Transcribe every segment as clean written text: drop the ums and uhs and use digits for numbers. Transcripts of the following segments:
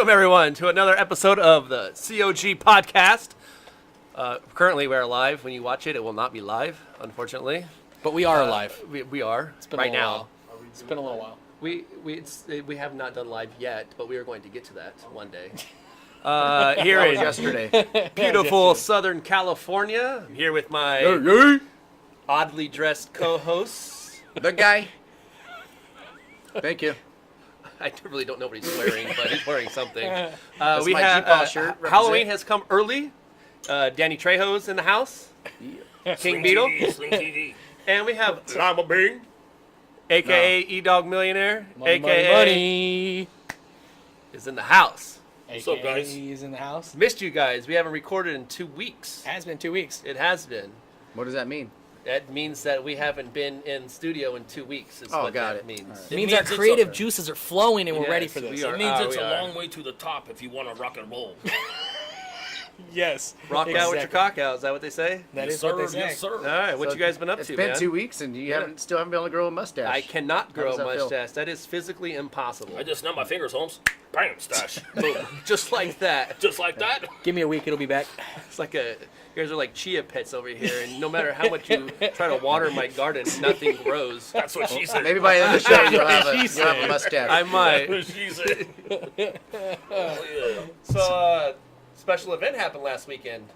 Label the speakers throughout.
Speaker 1: Welcome, everyone, to another episode of the COG Podcast. Currently, we're live. When you watch it, it will not be live, unfortunately.
Speaker 2: But we are live.
Speaker 1: We are
Speaker 2: It's been
Speaker 1: right
Speaker 2: a little
Speaker 1: now.
Speaker 2: while. It's been a little while.
Speaker 1: We have not done live yet, but we are going to get to that one day. Here in
Speaker 3: yesterday.
Speaker 1: beautiful Southern California, I'm here with my oddly dressed co-hosts.
Speaker 3: The guy. Thank you.
Speaker 1: I really don't know what he's wearing, but he's wearing something.
Speaker 3: That's
Speaker 1: We
Speaker 3: my
Speaker 1: have
Speaker 3: G-Paw shirt.
Speaker 1: Halloween has come early. Danny Trejo's in the house. King Beetle. And we have Lama Bing, a.k.a. E-Dog Millionaire, a.k.a.
Speaker 2: Money.
Speaker 1: is in the house.
Speaker 2: What's
Speaker 4: up, guys?
Speaker 2: He's in the house.
Speaker 1: Missed you guys. We haven't recorded in 2 weeks.
Speaker 2: Has been 2 weeks.
Speaker 1: It has been.
Speaker 3: What does that mean?
Speaker 1: That means that we haven't been in studio in 2 weeks. Is
Speaker 3: Oh,
Speaker 1: what
Speaker 3: got
Speaker 1: that
Speaker 3: it.
Speaker 1: means.
Speaker 3: All right.
Speaker 2: It means our
Speaker 4: it's
Speaker 2: creative
Speaker 4: a-
Speaker 2: juices are flowing and we're
Speaker 1: Yes,
Speaker 2: ready for this.
Speaker 1: we are.
Speaker 4: It means it's
Speaker 1: we
Speaker 4: a
Speaker 1: are.
Speaker 4: long way to the top if you want to rock and roll.
Speaker 2: Yes.
Speaker 1: Rock out with your cock out. Is that what they say?
Speaker 2: That
Speaker 4: Yes,
Speaker 2: is what they
Speaker 4: sir.
Speaker 2: say.
Speaker 4: Yes, sir.
Speaker 1: All right. What
Speaker 3: So
Speaker 1: you guys been up
Speaker 3: It's
Speaker 1: to,
Speaker 3: been
Speaker 1: man?
Speaker 3: 2 weeks and you still haven't been able to grow a mustache.
Speaker 1: I cannot
Speaker 3: How
Speaker 1: grow
Speaker 3: does
Speaker 1: a
Speaker 3: that feel?
Speaker 1: mustache. That is physically impossible.
Speaker 4: I just snap my fingers, Holmes. Bam, stash. Boom.
Speaker 1: Just like that.
Speaker 4: Just like that.
Speaker 2: Give me a week, it'll be back.
Speaker 1: It's like you guys are like chia pets over here, and no matter how much you try to water my garden, nothing grows.
Speaker 4: That's what she said.
Speaker 3: Maybe by the end of the show you'll have
Speaker 2: She
Speaker 3: you'll have
Speaker 2: said.
Speaker 3: a mustache.
Speaker 1: I
Speaker 4: That's
Speaker 1: might.
Speaker 4: what she said. Oh, yeah.
Speaker 1: So, special event happened last weekend.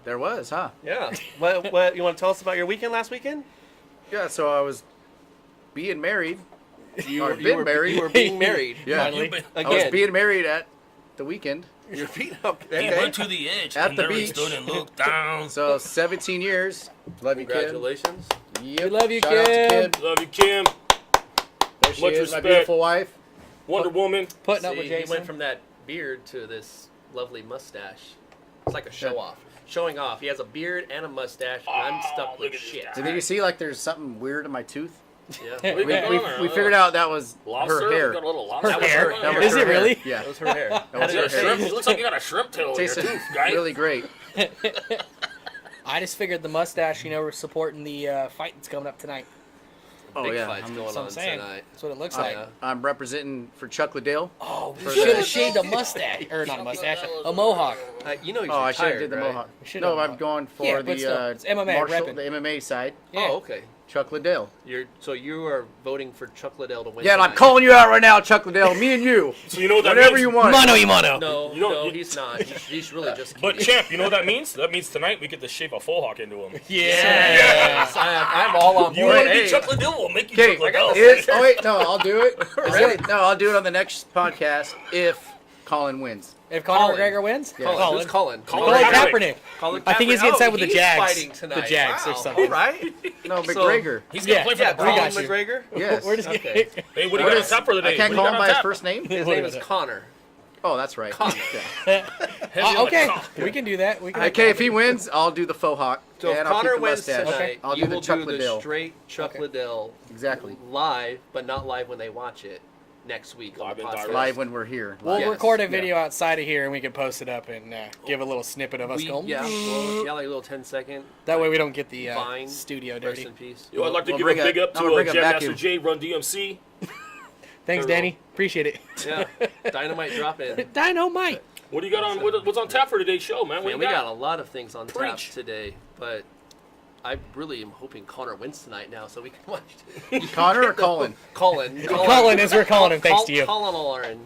Speaker 3: There was, huh?
Speaker 1: Yeah. What you want to tell us about your weekend last weekend?
Speaker 3: Yeah, so I was being married.
Speaker 1: You
Speaker 3: Or
Speaker 1: were,
Speaker 3: been
Speaker 1: you were,
Speaker 3: married.
Speaker 1: You were being married.
Speaker 3: Yeah.
Speaker 2: Finally.
Speaker 3: I was
Speaker 1: Again.
Speaker 3: being married at the weekend.
Speaker 1: You're being
Speaker 4: He
Speaker 1: okay.
Speaker 4: went to the edge
Speaker 3: At
Speaker 4: and
Speaker 3: the
Speaker 4: there he
Speaker 3: beach.
Speaker 4: stood and looked down.
Speaker 3: So 17 years. Love you, Kim.
Speaker 1: Congratulations.
Speaker 3: Yep.
Speaker 2: We love you,
Speaker 3: Shout out to
Speaker 2: Kim.
Speaker 3: Kim.
Speaker 4: Love you, Kim.
Speaker 3: There she
Speaker 4: Much
Speaker 3: is,
Speaker 4: respect.
Speaker 3: my beautiful wife.
Speaker 4: Wonder Woman.
Speaker 2: Putting up
Speaker 1: See,
Speaker 2: with
Speaker 1: he
Speaker 2: Jason.
Speaker 1: went from that beard to this lovely mustache. It's like a show off. Showing off. He has a beard and a mustache, and I'm stuck
Speaker 4: look
Speaker 1: with
Speaker 4: at this
Speaker 1: shit.
Speaker 4: guy.
Speaker 3: Did you see like there's something weird in my tooth?
Speaker 1: Yeah.
Speaker 4: What you got going on?
Speaker 3: We figured out that was
Speaker 4: Lobster?
Speaker 3: her hair.
Speaker 4: Got a little lobster.
Speaker 1: That was
Speaker 2: hair?
Speaker 1: her
Speaker 3: That
Speaker 1: hair.
Speaker 3: was
Speaker 2: Is
Speaker 3: her
Speaker 2: it
Speaker 3: hair.
Speaker 2: really?
Speaker 3: Yeah.
Speaker 1: That was her hair.
Speaker 3: That
Speaker 1: How
Speaker 3: was
Speaker 1: did
Speaker 3: her
Speaker 1: it
Speaker 3: hair.
Speaker 4: Shrimp.
Speaker 1: taste?
Speaker 4: It looks like you got a shrimp tail in your
Speaker 3: Tasted
Speaker 4: tooth, guy.
Speaker 3: really great.
Speaker 2: I just figured the mustache, we're supporting the fight that's coming up tonight.
Speaker 3: Oh
Speaker 1: Big
Speaker 3: yeah.
Speaker 1: fights
Speaker 3: I'm-
Speaker 1: going
Speaker 2: That's what
Speaker 1: on
Speaker 2: I'm saying.
Speaker 1: tonight.
Speaker 2: That's what it looks
Speaker 1: Oh,
Speaker 2: like.
Speaker 1: yeah.
Speaker 3: I'm representing for Chuck Liddell.
Speaker 2: Oh, we
Speaker 3: For
Speaker 2: should
Speaker 3: the-
Speaker 2: have shaved a mustache. Or not a mustache, a mohawk.
Speaker 1: You know he's
Speaker 3: Oh, I should have
Speaker 1: retired,
Speaker 3: did the
Speaker 1: right?
Speaker 3: mohawk.
Speaker 2: Should've
Speaker 3: No,
Speaker 2: mohawk.
Speaker 3: I'm going for
Speaker 2: Yeah, but
Speaker 3: the
Speaker 2: still, it's MMA,
Speaker 3: martial,
Speaker 2: repping.
Speaker 3: the MMA side.
Speaker 2: Yeah.
Speaker 1: Oh, okay.
Speaker 3: Chuck Liddell.
Speaker 1: So you are voting for Chuck Liddell to win.
Speaker 3: Yeah, and I'm
Speaker 1: tonight.
Speaker 3: calling you out right now, Chuck Liddell. Me and you.
Speaker 4: So you know what that
Speaker 3: Whatever
Speaker 4: means?
Speaker 3: you want.
Speaker 2: Mono y mono.
Speaker 1: No,
Speaker 4: You know-
Speaker 1: no,
Speaker 4: you-
Speaker 1: he's not. He's really just.
Speaker 4: But
Speaker 1: kidding.
Speaker 4: champ, you know what that means? That means tonight we get to shave a faux hawk into him.
Speaker 1: Yes, I'm all on
Speaker 4: You
Speaker 1: board.
Speaker 4: want to
Speaker 1: Hey,
Speaker 4: be Chuck Liddell? We'll make you
Speaker 3: Okay.
Speaker 4: Chuck Liddell.
Speaker 3: Oh wait, no, I'll do it. No, I'll do it on the next podcast if Colin wins.
Speaker 2: If Conor
Speaker 1: Colin.
Speaker 2: McGregor wins?
Speaker 3: Yeah.
Speaker 1: Colin. Who's Colin?
Speaker 4: Colin
Speaker 2: Kaepernick.
Speaker 1: Colin
Speaker 2: I think he's
Speaker 1: Kaepernick.
Speaker 2: getting signed with the
Speaker 1: he's
Speaker 2: Jags.
Speaker 1: Fighting tonight.
Speaker 2: The Jags or
Speaker 1: Wow.
Speaker 2: something.
Speaker 1: All right.
Speaker 3: No,
Speaker 1: So-
Speaker 3: McGregor.
Speaker 4: He's going to
Speaker 2: Yeah,
Speaker 4: play for
Speaker 1: Yeah,
Speaker 4: the
Speaker 1: Colin
Speaker 4: Browns.
Speaker 1: McGregor.
Speaker 3: Yes.
Speaker 2: Where does he
Speaker 1: Okay.
Speaker 4: Hey, what do
Speaker 3: What
Speaker 4: you got on
Speaker 3: is-
Speaker 4: tap for the day?
Speaker 3: I can't
Speaker 4: What do
Speaker 3: call
Speaker 4: you
Speaker 3: him
Speaker 4: got
Speaker 3: by
Speaker 4: on
Speaker 3: his
Speaker 4: tap?
Speaker 3: first name.
Speaker 1: His
Speaker 2: What
Speaker 1: name
Speaker 2: is
Speaker 1: is
Speaker 2: it?
Speaker 1: Connor.
Speaker 3: Oh, that's right.
Speaker 1: Connor.
Speaker 3: Yeah.
Speaker 4: Heavy on the
Speaker 2: Okay,
Speaker 4: cock.
Speaker 2: we can do that. We can
Speaker 3: Okay, if he wins, I'll do the faux hawk.
Speaker 1: So if
Speaker 3: and I'll keep
Speaker 1: Connor
Speaker 3: the
Speaker 1: wins
Speaker 3: mustache.
Speaker 1: tonight,
Speaker 3: I'll
Speaker 1: you
Speaker 3: do the
Speaker 1: will
Speaker 3: Chuck
Speaker 1: do the
Speaker 3: Liddell.
Speaker 1: straight Chuck
Speaker 2: Okay.
Speaker 1: Liddell
Speaker 3: Exactly.
Speaker 1: live, but not live when they watch it next week on
Speaker 4: Live
Speaker 1: the
Speaker 4: and
Speaker 1: podcast.
Speaker 4: direct.
Speaker 3: Live when we're here.
Speaker 2: We'll
Speaker 1: Yes.
Speaker 2: record a
Speaker 3: Yeah.
Speaker 2: video outside of here and we can post it up and give a little snippet of us going.
Speaker 1: Yeah, like a little 10-second.
Speaker 2: That way we don't get the
Speaker 1: Fine.
Speaker 2: studio
Speaker 1: Rest
Speaker 2: dirty.
Speaker 1: in peace.
Speaker 4: Yo, I'd like to
Speaker 3: We'll
Speaker 4: give a
Speaker 3: bring
Speaker 4: big
Speaker 3: a-
Speaker 4: up
Speaker 3: I'm
Speaker 4: to
Speaker 3: gonna bring a
Speaker 4: Jam
Speaker 3: vacuum.
Speaker 4: Master J, Run DMC.
Speaker 2: Thanks, Danny. Appreciate it.
Speaker 1: Yeah, dynamite drop in.
Speaker 2: Dynamite.
Speaker 4: What do you got on? What's on tap for today's show, man? What
Speaker 1: Man,
Speaker 4: you
Speaker 1: we got
Speaker 4: got?
Speaker 1: a lot of things on tap
Speaker 4: Preach.
Speaker 1: today, but I really am hoping Connor wins tonight now, so we can watch.
Speaker 3: Connor or Colin?
Speaker 1: Colin.
Speaker 2: Colin, as we're calling him, thanks to you.
Speaker 1: Colin Lauren,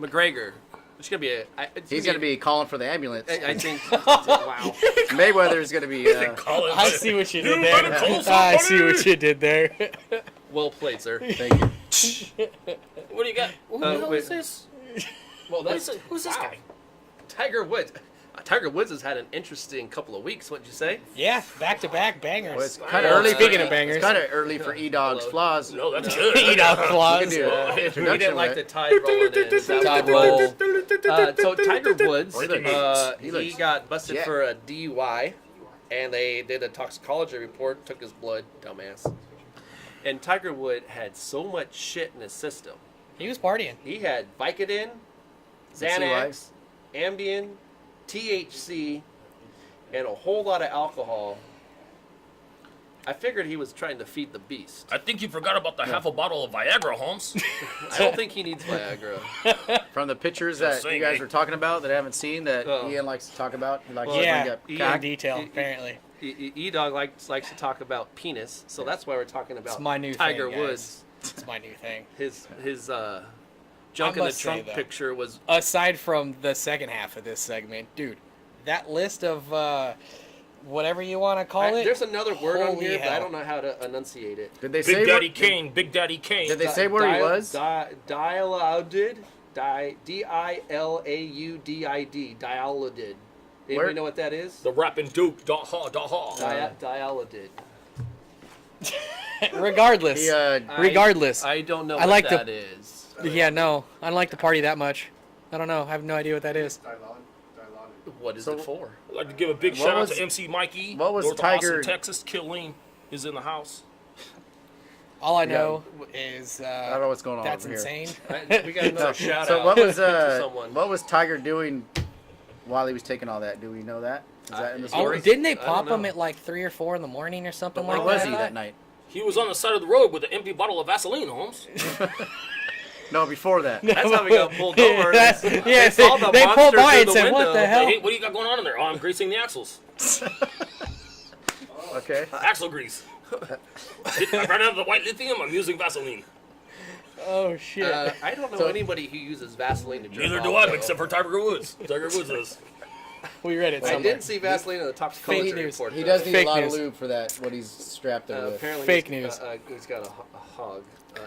Speaker 1: McGregor. It's gonna be a.
Speaker 3: He's going to be calling for the ambulance.
Speaker 1: I think. Wow.
Speaker 3: Mayweather is going to be.
Speaker 4: Colin,
Speaker 2: I see what you
Speaker 4: You
Speaker 2: did
Speaker 4: better
Speaker 2: there.
Speaker 4: call
Speaker 2: I see
Speaker 4: somebody.
Speaker 2: what you did there.
Speaker 1: Well played, sir.
Speaker 3: Thank you.
Speaker 4: What do you got? Who the hell
Speaker 1: wait.
Speaker 4: is this?
Speaker 1: Well,
Speaker 4: Who's this guy?
Speaker 1: Tiger Woods. Tiger Woods has had an interesting couple of weeks. What'd you say?
Speaker 2: Yeah, back-to-back bangers.
Speaker 3: Well, it's kind of
Speaker 1: Well,
Speaker 3: early.
Speaker 2: speaking of bangers.
Speaker 3: It's kind of early for E-Dog's flaws.
Speaker 4: No, that's
Speaker 1: No.
Speaker 4: good.
Speaker 2: Eat out
Speaker 3: We
Speaker 2: claws.
Speaker 3: can do an
Speaker 1: He
Speaker 3: introduction
Speaker 1: didn't like
Speaker 3: with
Speaker 1: the
Speaker 3: it.
Speaker 1: tide rolling in.
Speaker 2: Tide roll.
Speaker 1: So Tiger Woods,
Speaker 3: He
Speaker 1: he
Speaker 3: looks
Speaker 1: got busted
Speaker 3: jet.
Speaker 1: for a DUI, and they did a toxicology report, took his blood, dumbass. And Tiger Woods had so much shit in his system.
Speaker 2: He was partying.
Speaker 1: He had Vicodin, Xanax, Ambien, THC, and a whole lot of alcohol I figured he was trying to feed the beast.
Speaker 4: I think you forgot about the half a bottle of Viagra, Holmes.
Speaker 1: I don't think he needs Viagra.
Speaker 3: From the pictures
Speaker 4: Just
Speaker 3: that
Speaker 4: saying,
Speaker 3: you guys
Speaker 4: eh?
Speaker 3: were talking about that I haven't seen that
Speaker 1: Oh.
Speaker 3: Ian likes to talk about. He likes
Speaker 1: Well,
Speaker 3: to
Speaker 2: Yeah,
Speaker 3: bring up
Speaker 2: in
Speaker 3: cock.
Speaker 2: detail, apparently.
Speaker 1: E-Dog likes to talk about penis, so that's why we're talking about
Speaker 2: It's my new
Speaker 1: Tiger
Speaker 2: thing, guys.
Speaker 1: Woods.
Speaker 2: It's my new thing.
Speaker 1: His junk in the
Speaker 2: must say,
Speaker 1: trunk
Speaker 2: though,
Speaker 1: picture was
Speaker 2: Aside from the second half of this segment, dude, that list of whatever you want to call it.
Speaker 1: there's another word on
Speaker 2: holy
Speaker 1: here, but I
Speaker 2: hell.
Speaker 1: don't know how to enunciate it.
Speaker 3: Did they say
Speaker 4: Big Daddy
Speaker 3: where,
Speaker 4: Kane. Big Daddy Kane.
Speaker 3: Did they say where he was?
Speaker 1: Dilaudid. Dilaudid. Dilaudid. Anybody
Speaker 3: Where-
Speaker 1: know what that is?
Speaker 4: The rapping Duke. Da ha, da ha.
Speaker 1: Dilaudid.
Speaker 2: Regardless.
Speaker 3: He,
Speaker 2: Regardless.
Speaker 1: I don't know
Speaker 2: I
Speaker 1: what
Speaker 2: like
Speaker 1: that is.
Speaker 2: Yeah, no. I don't like to party that much. I don't know. I have no idea what that is.
Speaker 1: What is
Speaker 3: So-
Speaker 1: it for?
Speaker 4: I'd like to give a big
Speaker 3: What
Speaker 4: shout out
Speaker 3: was-
Speaker 4: to MC Mikey.
Speaker 3: what was
Speaker 4: North of
Speaker 3: Tiger-
Speaker 4: Austin, Texas. Killeen is in the house.
Speaker 2: All I know is
Speaker 3: I don't know what's going on
Speaker 2: that's
Speaker 3: over
Speaker 2: insane.
Speaker 1: We got another shout
Speaker 3: So
Speaker 1: out
Speaker 3: what was
Speaker 1: to someone.
Speaker 3: what was Tiger doing while he was taking all that? Do we know that? Is that in the
Speaker 1: Oh,
Speaker 3: story?
Speaker 2: Didn't they
Speaker 1: I don't
Speaker 2: pop him
Speaker 1: know.
Speaker 2: at like 3 or 4 in the morning or something
Speaker 3: Where
Speaker 2: like
Speaker 3: was
Speaker 2: that?
Speaker 3: he that night?
Speaker 4: He was on the side of the road with an empty bottle of Vaseline, Holmes.
Speaker 3: No, before that.
Speaker 1: That's how we got pulled over.
Speaker 2: Yeah,
Speaker 1: They saw the
Speaker 2: they pulled
Speaker 1: monster
Speaker 2: by
Speaker 1: through
Speaker 2: and
Speaker 1: the
Speaker 2: said, "What
Speaker 1: window.
Speaker 2: the hell?"
Speaker 4: Hey, what do you got going on in there? Oh, I'm greasing the axles.
Speaker 3: Okay.
Speaker 4: Axle grease. I ran out of the white lithium. I'm using Vaseline.
Speaker 2: Oh shit!
Speaker 1: I don't know
Speaker 3: So-
Speaker 1: anybody who uses Vaseline to jerk
Speaker 4: Neither
Speaker 1: off,
Speaker 4: do I,
Speaker 1: though.
Speaker 4: except for Tiger Woods. Tiger Woods does.
Speaker 2: We read it
Speaker 1: I
Speaker 2: somewhere.
Speaker 1: didn't see Vaseline in the toxicology
Speaker 2: Fake news.
Speaker 1: report.
Speaker 3: He
Speaker 1: though.
Speaker 3: does need
Speaker 2: Fake
Speaker 3: a lot
Speaker 2: news.
Speaker 3: of lube for that. What he's strapped there with.
Speaker 1: Apparently,
Speaker 2: Fake
Speaker 1: he's,
Speaker 2: news.
Speaker 1: He's got a hog.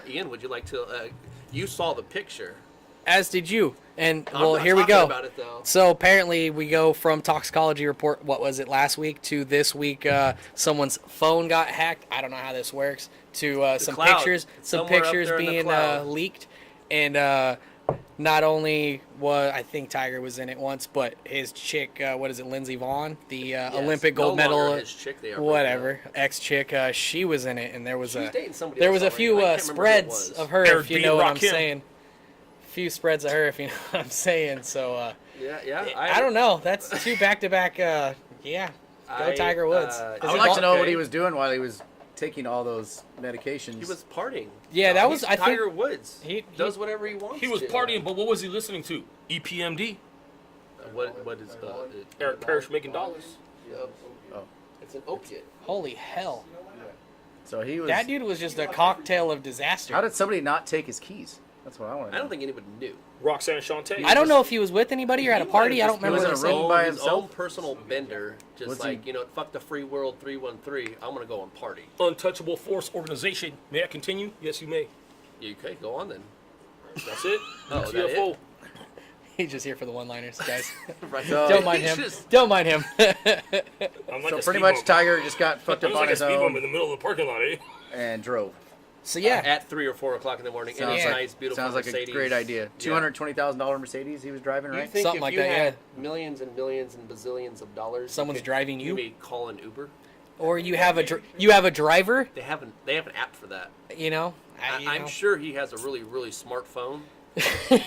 Speaker 1: Ian, would you like to? You saw the picture.
Speaker 2: As did you. And
Speaker 1: I'm
Speaker 2: well,
Speaker 1: not
Speaker 2: here we
Speaker 1: talking
Speaker 2: go.
Speaker 1: About it, though.
Speaker 2: So apparently we go from toxicology report, what was it, last week, to this week, someone's phone got hacked. I don't know how this works. To some
Speaker 1: cloud.
Speaker 2: pictures,
Speaker 1: It's
Speaker 2: some
Speaker 1: somewhere up
Speaker 2: pictures
Speaker 1: there in the
Speaker 2: being
Speaker 1: cloud.
Speaker 2: leaked. And not only was, I think Tiger was in it once, but his chick, what is it, Lindsey Vonn, the
Speaker 1: Yes,
Speaker 2: Olympic
Speaker 1: no
Speaker 2: gold
Speaker 1: longer
Speaker 2: medal,
Speaker 1: his chick, they are
Speaker 2: whatever, ex-chick, she was in it, and there was
Speaker 1: She's dating somebody
Speaker 2: there
Speaker 1: else
Speaker 2: was a
Speaker 1: already.
Speaker 2: few
Speaker 1: I can't remember who it
Speaker 2: spreads
Speaker 1: was.
Speaker 2: of her,
Speaker 4: Eric
Speaker 2: if you
Speaker 4: B.
Speaker 2: know what I'm
Speaker 4: Rakim.
Speaker 2: saying. Few spreads of her, if you know what I'm saying. So
Speaker 1: Yeah.
Speaker 2: I don't know. That's 2 back-to-back. Yeah, go Tiger Woods.
Speaker 1: I
Speaker 3: I
Speaker 1: he
Speaker 3: would like to know
Speaker 1: okay?
Speaker 3: what he was doing while he was taking all those medications.
Speaker 1: He was partying.
Speaker 2: Yeah, that was-
Speaker 1: He's
Speaker 2: I think-
Speaker 1: Tiger Woods.
Speaker 2: he-
Speaker 1: does whatever he wants.
Speaker 4: He was
Speaker 1: to.
Speaker 4: partying, but what was he listening to? EPMD.
Speaker 1: What is
Speaker 4: Eric Parrish making dollars.
Speaker 3: Oh.
Speaker 1: It's an opiate.
Speaker 2: Holy hell!
Speaker 3: So he was.
Speaker 2: That dude was just a cocktail of disaster.
Speaker 3: How did somebody not take his keys? That's what I want to know.
Speaker 1: I don't think anybody knew.
Speaker 4: Roxanne Shante.
Speaker 2: I don't know if he was with anybody or at a
Speaker 1: He
Speaker 2: party. I
Speaker 1: might
Speaker 2: don't
Speaker 1: have
Speaker 2: remember
Speaker 3: was
Speaker 2: what
Speaker 3: in
Speaker 2: he
Speaker 3: a
Speaker 2: said.
Speaker 3: room by
Speaker 1: his
Speaker 3: himself?
Speaker 1: own personal bender, just
Speaker 3: Was
Speaker 1: like
Speaker 3: he-
Speaker 1: fuck the free world 313. I'm gonna go and party.
Speaker 4: Untouchable Force Organization. May I continue? Yes, you may.
Speaker 1: You okay? Go on then.
Speaker 4: That's it.
Speaker 1: Oh, is that
Speaker 4: UTFO.
Speaker 2: He's just here for the one-liners, guys.
Speaker 1: Right.
Speaker 3: So-
Speaker 2: Don't mind
Speaker 1: He's
Speaker 2: him.
Speaker 1: just-
Speaker 2: Don't mind him.
Speaker 4: I'm like
Speaker 3: So
Speaker 4: a
Speaker 3: pretty
Speaker 4: speed
Speaker 3: much
Speaker 4: bump.
Speaker 3: Tiger just got fucked
Speaker 4: I'm
Speaker 3: up on
Speaker 4: like a
Speaker 3: his
Speaker 4: speed bump in
Speaker 3: own
Speaker 4: the middle of the parking lot, eh?
Speaker 3: and drove.
Speaker 2: So yeah,
Speaker 1: At 3 or 4 o'clock in the morning,
Speaker 3: Sounds
Speaker 1: in his
Speaker 3: like,
Speaker 1: nice, beautiful
Speaker 3: sounds like
Speaker 1: Mercedes.
Speaker 3: a great idea.
Speaker 1: Yeah.
Speaker 3: $220,000 Mercedes he was driving,
Speaker 1: You
Speaker 3: right?
Speaker 1: think
Speaker 2: Something
Speaker 1: if
Speaker 2: like
Speaker 1: you
Speaker 2: that,
Speaker 1: had millions and millions and bazillions of dollars,
Speaker 2: Someone's driving you?
Speaker 1: may call an Uber.
Speaker 2: or you have a driver.
Speaker 1: They have an app for that.
Speaker 2: You know,
Speaker 1: I'm sure he has a really, really smart phone, and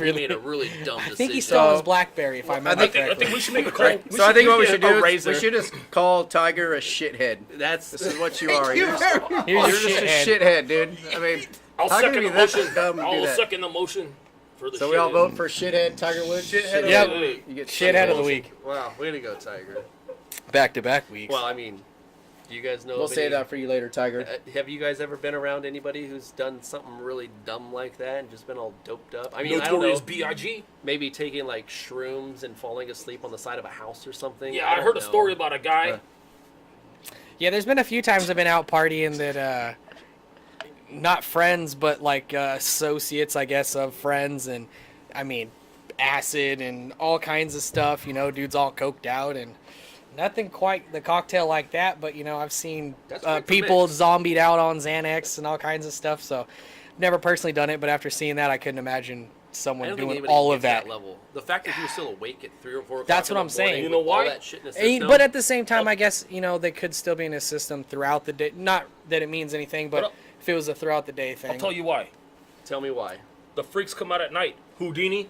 Speaker 1: he made a really dumb decision.
Speaker 2: I think he still has
Speaker 3: So-
Speaker 2: his BlackBerry, if I
Speaker 3: I
Speaker 2: remember
Speaker 3: think-
Speaker 4: I
Speaker 2: correctly.
Speaker 4: think we should make a call.
Speaker 3: So I think what we should
Speaker 1: a
Speaker 3: do is
Speaker 1: razor.
Speaker 3: we should just call Tiger a shithead.
Speaker 1: That's
Speaker 3: This is what you are.
Speaker 1: you
Speaker 3: You're,
Speaker 1: very
Speaker 3: just,
Speaker 2: Here's
Speaker 3: you're
Speaker 2: a
Speaker 3: just a
Speaker 2: shithead.
Speaker 3: shithead, dude. I mean,
Speaker 4: I'll
Speaker 3: how can
Speaker 4: second
Speaker 3: you
Speaker 4: the
Speaker 3: be that
Speaker 4: motion.
Speaker 3: dumb to do
Speaker 4: I'll
Speaker 3: that?
Speaker 4: second the motion for the
Speaker 3: So we all
Speaker 4: shit.
Speaker 3: vote for shithead Tiger Woods.
Speaker 1: Shithead
Speaker 3: Shithead.
Speaker 2: Yep.
Speaker 1: of the week.
Speaker 3: You get
Speaker 2: Shithead of the week.
Speaker 1: Wow, way to go, Tiger.
Speaker 2: Back-to-back weeks.
Speaker 1: Well, I mean, do you guys know?
Speaker 3: We'll
Speaker 1: of
Speaker 3: save
Speaker 1: any-
Speaker 3: that for you later, Tiger.
Speaker 1: Have you guys ever been around anybody who's done something really dumb like that and just been all doped up? I mean, I don't
Speaker 4: Notorious
Speaker 1: know.
Speaker 4: B.I.G.
Speaker 1: Maybe taking like shrooms and falling asleep on the side of a house or something.
Speaker 4: Yeah, I
Speaker 1: don't
Speaker 4: heard a
Speaker 1: know.
Speaker 4: story about a guy.
Speaker 2: Yeah, there's been a few times I've been out partying that, not friends, but like associates, I guess, of friends, and I mean, acid and all kinds of stuff. You know, dudes all coked out, and nothing quite the cocktail like that. But you know, I've seen
Speaker 1: That's quite the
Speaker 2: people
Speaker 1: mix.
Speaker 2: zombied out on Xanax and all kinds of stuff. So, never personally done it, but after seeing that, I couldn't imagine
Speaker 1: I
Speaker 2: someone
Speaker 1: don't think
Speaker 2: doing
Speaker 1: anybody
Speaker 2: all of
Speaker 1: gets
Speaker 2: that.
Speaker 1: level. The fact that he was still awake at 3 or 4 o'clock.
Speaker 2: That's
Speaker 1: in
Speaker 2: what
Speaker 1: the
Speaker 2: I'm saying.
Speaker 1: morning
Speaker 4: You know
Speaker 1: with all
Speaker 4: why?
Speaker 1: that shit in his
Speaker 2: And-
Speaker 1: system.
Speaker 2: But at the same time, I guess, you know, they could still be in his system throughout the day. Not that it means anything, but
Speaker 4: But
Speaker 2: if it was a throughout the day thing.
Speaker 4: I'll tell you why.
Speaker 1: Tell me why.
Speaker 4: The freaks come out at night. Houdini.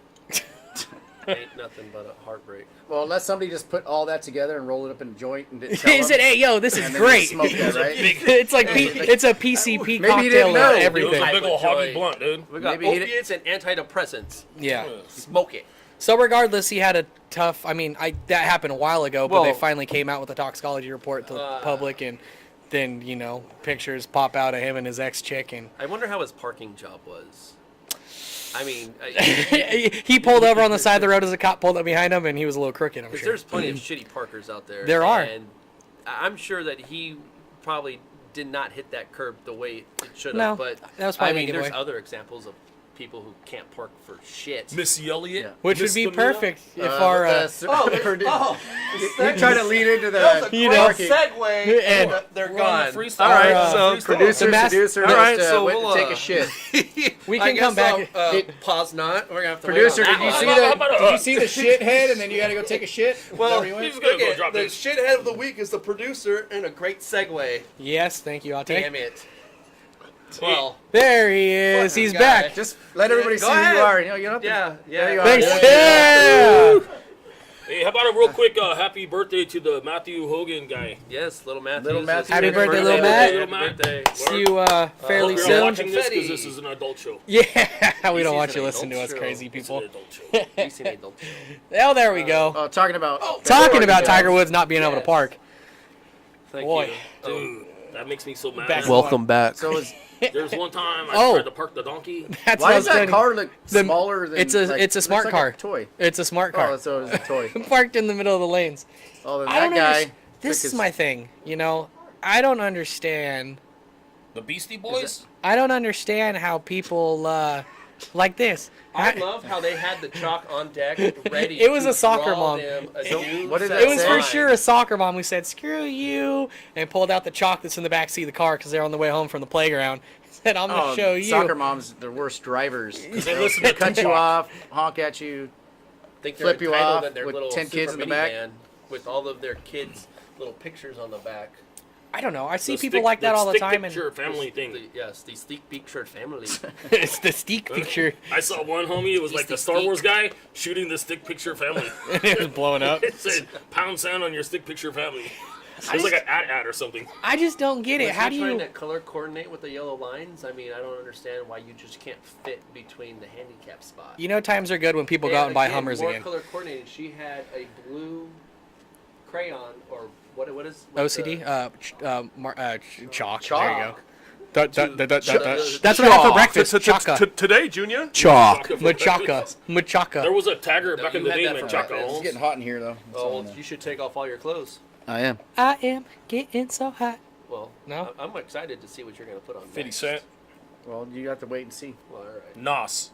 Speaker 1: Ain't nothing but a heartbreak.
Speaker 3: Well, unless somebody just put all that together and roll it up in a joint and didn't tell
Speaker 2: He said,
Speaker 3: them,
Speaker 2: "Hey, yo, this is
Speaker 3: and then they
Speaker 2: great."
Speaker 3: smoke that, right?
Speaker 2: It's like it's a PCP
Speaker 3: Maybe he didn't
Speaker 2: cocktail
Speaker 3: know.
Speaker 2: of
Speaker 3: It
Speaker 4: It was
Speaker 2: everything.
Speaker 4: a big old hoggy
Speaker 1: Joy.
Speaker 4: blunt, dude.
Speaker 1: We got
Speaker 3: Maybe he
Speaker 1: opiates and antidepressants.
Speaker 2: Yeah.
Speaker 1: Smoke it.
Speaker 2: So regardless, he had a tough. I mean, that happened a while ago, but they
Speaker 1: Well-
Speaker 2: finally came out with a toxicology report to the public, and then pictures pop out of him and his ex-chick, and
Speaker 1: I wonder how his parking job was. I mean,
Speaker 2: he pulled over on the side of the road as a cop pulled up behind him, and he was a little crooked. I'm
Speaker 1: because
Speaker 2: sure.
Speaker 1: there's plenty of shitty parkers out there.
Speaker 2: There are.
Speaker 1: And I'm sure that he probably did not hit that curb the way it should have.
Speaker 2: No,
Speaker 1: but
Speaker 2: that was
Speaker 1: I
Speaker 2: probably
Speaker 1: mean,
Speaker 2: a good
Speaker 1: there's
Speaker 2: way.
Speaker 1: other examples of people who can't park for shit.
Speaker 4: Missy Elliott.
Speaker 3: Yeah.
Speaker 2: Which would
Speaker 4: Miss
Speaker 2: be
Speaker 4: Vanilla.
Speaker 2: perfect if our
Speaker 3: you try to lead into the parking.
Speaker 1: segue,
Speaker 2: and
Speaker 1: they're
Speaker 4: We're on
Speaker 1: gone.
Speaker 4: the freestyle.
Speaker 1: All right,
Speaker 2: Our,
Speaker 1: so
Speaker 4: freestyle.
Speaker 3: Producer,
Speaker 2: The mas-
Speaker 3: seducer,
Speaker 1: All right,
Speaker 3: just
Speaker 1: so
Speaker 3: went
Speaker 1: we'll,
Speaker 3: to take a shit.
Speaker 2: We
Speaker 1: I
Speaker 2: can come
Speaker 1: guess
Speaker 2: back.
Speaker 1: pause not. We're gonna have to
Speaker 3: Producer,
Speaker 1: wait on
Speaker 3: did you
Speaker 1: that
Speaker 3: see
Speaker 1: one.
Speaker 4: How about
Speaker 3: Did you see the shit head and then you got to go take a shit? Is that
Speaker 1: Well,
Speaker 3: where you went?
Speaker 4: He's gonna
Speaker 1: look
Speaker 4: go
Speaker 1: at
Speaker 4: drop
Speaker 1: the
Speaker 4: this.
Speaker 1: shithead of the week is the producer and a great segue.
Speaker 2: Yes, thank you. I'll take.
Speaker 1: Damn it. Well,
Speaker 2: There he is.
Speaker 1: Fucking
Speaker 2: He's
Speaker 1: guy.
Speaker 2: back.
Speaker 3: Just let everybody
Speaker 1: Go
Speaker 3: see who
Speaker 1: ahead.
Speaker 3: you are. You don't have to.
Speaker 1: yeah.
Speaker 3: There you are.
Speaker 2: Thanks.
Speaker 3: Yeah.
Speaker 2: Yeah.
Speaker 4: Hey, how about a real quick happy birthday to the Matthew Hogan guy?
Speaker 1: Yes, little Matthew.
Speaker 3: Little Matthew.
Speaker 2: Happy birthday, little
Speaker 1: Matt.
Speaker 2: Matt.
Speaker 1: Happy birthday.
Speaker 2: See you fairly
Speaker 4: Hope you're
Speaker 2: soon.
Speaker 4: watching this
Speaker 1: Confetti.
Speaker 4: because this is an adult show.
Speaker 2: Yeah, we
Speaker 1: This
Speaker 2: don't
Speaker 1: is
Speaker 2: want you
Speaker 1: an
Speaker 2: listening to
Speaker 1: adult
Speaker 2: us
Speaker 1: show.
Speaker 2: crazy
Speaker 4: It's an
Speaker 2: people.
Speaker 4: adult show.
Speaker 1: You seen adult show.
Speaker 2: Oh, there we go.
Speaker 3: Talking about.
Speaker 2: Talking about
Speaker 1: go.
Speaker 2: Tiger Woods not being able to
Speaker 1: Yes.
Speaker 2: park.
Speaker 1: Thank
Speaker 2: Boy.
Speaker 1: you.
Speaker 4: Dude, that makes me so mad.
Speaker 2: Back-
Speaker 1: Welcome back.
Speaker 3: So is,
Speaker 4: There's one time I
Speaker 2: Oh.
Speaker 4: tried to park the donkey.
Speaker 2: That's
Speaker 3: why
Speaker 2: what I
Speaker 3: does
Speaker 2: was
Speaker 3: that
Speaker 2: telling you.
Speaker 3: car look
Speaker 2: The-
Speaker 3: smaller than?
Speaker 2: it's a-
Speaker 3: like,
Speaker 2: it's a
Speaker 3: looks
Speaker 2: smart
Speaker 3: like
Speaker 2: car.
Speaker 3: A toy.
Speaker 2: It's a smart
Speaker 3: Oh,
Speaker 2: car.
Speaker 3: so it's a toy.
Speaker 2: Parked in the middle of the lanes.
Speaker 3: Oh, then
Speaker 2: I don't
Speaker 3: that guy.
Speaker 2: understand. This is my thing. I don't understand.
Speaker 4: The Beastie Boys?
Speaker 2: I don't understand how people like this.
Speaker 1: I love how they had the chalk on deck ready.
Speaker 2: It was
Speaker 1: to
Speaker 2: a soccer
Speaker 1: draw
Speaker 2: mom.
Speaker 1: them a
Speaker 3: So,
Speaker 1: new
Speaker 3: what did
Speaker 1: set
Speaker 3: that
Speaker 2: It was
Speaker 3: say?
Speaker 2: for
Speaker 1: line.
Speaker 2: sure a soccer mom who said, "Screw you," and pulled out the chalk that's in the back seat of the car because they're on the way home from the playground. Said, "I'm gonna show you."
Speaker 3: Soccer moms, the worst drivers.
Speaker 4: They listen to
Speaker 3: Cut you
Speaker 4: Tupac.
Speaker 3: off, honk at you.
Speaker 1: Think they're
Speaker 3: flip you
Speaker 1: entitled
Speaker 3: off
Speaker 1: in their
Speaker 3: with
Speaker 1: little
Speaker 3: 10 kids
Speaker 1: super
Speaker 3: in the back.
Speaker 1: minivan with all of their kids' little pictures on the back.
Speaker 2: I don't know. I see
Speaker 4: The
Speaker 2: people
Speaker 4: stick-
Speaker 2: like that all the
Speaker 4: stick
Speaker 2: time, and
Speaker 4: picture family thing.
Speaker 1: Yes, the sleek beak shirt family.
Speaker 2: it's the steak picture,
Speaker 4: I saw one homie. It was like the Star Wars guy shooting the stick picture family.
Speaker 2: and it was blowing up.
Speaker 4: It said "pound sand on your stick picture family." It was like an ad or something.
Speaker 2: I just don't get it.
Speaker 1: Was
Speaker 2: How
Speaker 1: he
Speaker 2: do
Speaker 1: trying
Speaker 2: you?
Speaker 1: to color coordinate with the yellow lines? I mean, I don't understand why you just can't fit between the handicap spot.
Speaker 2: Times are good when people go out and buy Hummers
Speaker 1: more
Speaker 2: again.
Speaker 1: color coordinated. She had a blue crayon or what is what's
Speaker 2: OCD, chalk.
Speaker 3: Chalk.
Speaker 2: There you go. That's
Speaker 1: Ch-
Speaker 2: what I have for breakfast. Chaka.
Speaker 5: Today, Junior.
Speaker 2: Chalk.
Speaker 4: There
Speaker 2: Machaca.
Speaker 4: was a tagger back in the
Speaker 1: you had
Speaker 4: day
Speaker 1: that
Speaker 4: named
Speaker 1: for
Speaker 4: Chaka
Speaker 1: breakfast.
Speaker 3: It's
Speaker 4: Holmes.
Speaker 3: getting hot in here, though. That's all I
Speaker 1: Oh,
Speaker 3: know.
Speaker 1: you should take off all your clothes.
Speaker 3: I am.
Speaker 2: I am getting so hot.
Speaker 1: Well,
Speaker 2: No?
Speaker 1: I'm excited to see what you're going to put on.
Speaker 4: 50
Speaker 1: next.
Speaker 4: Cent.
Speaker 3: Well, you got to wait and see.
Speaker 1: Well, all right.
Speaker 4: Nos.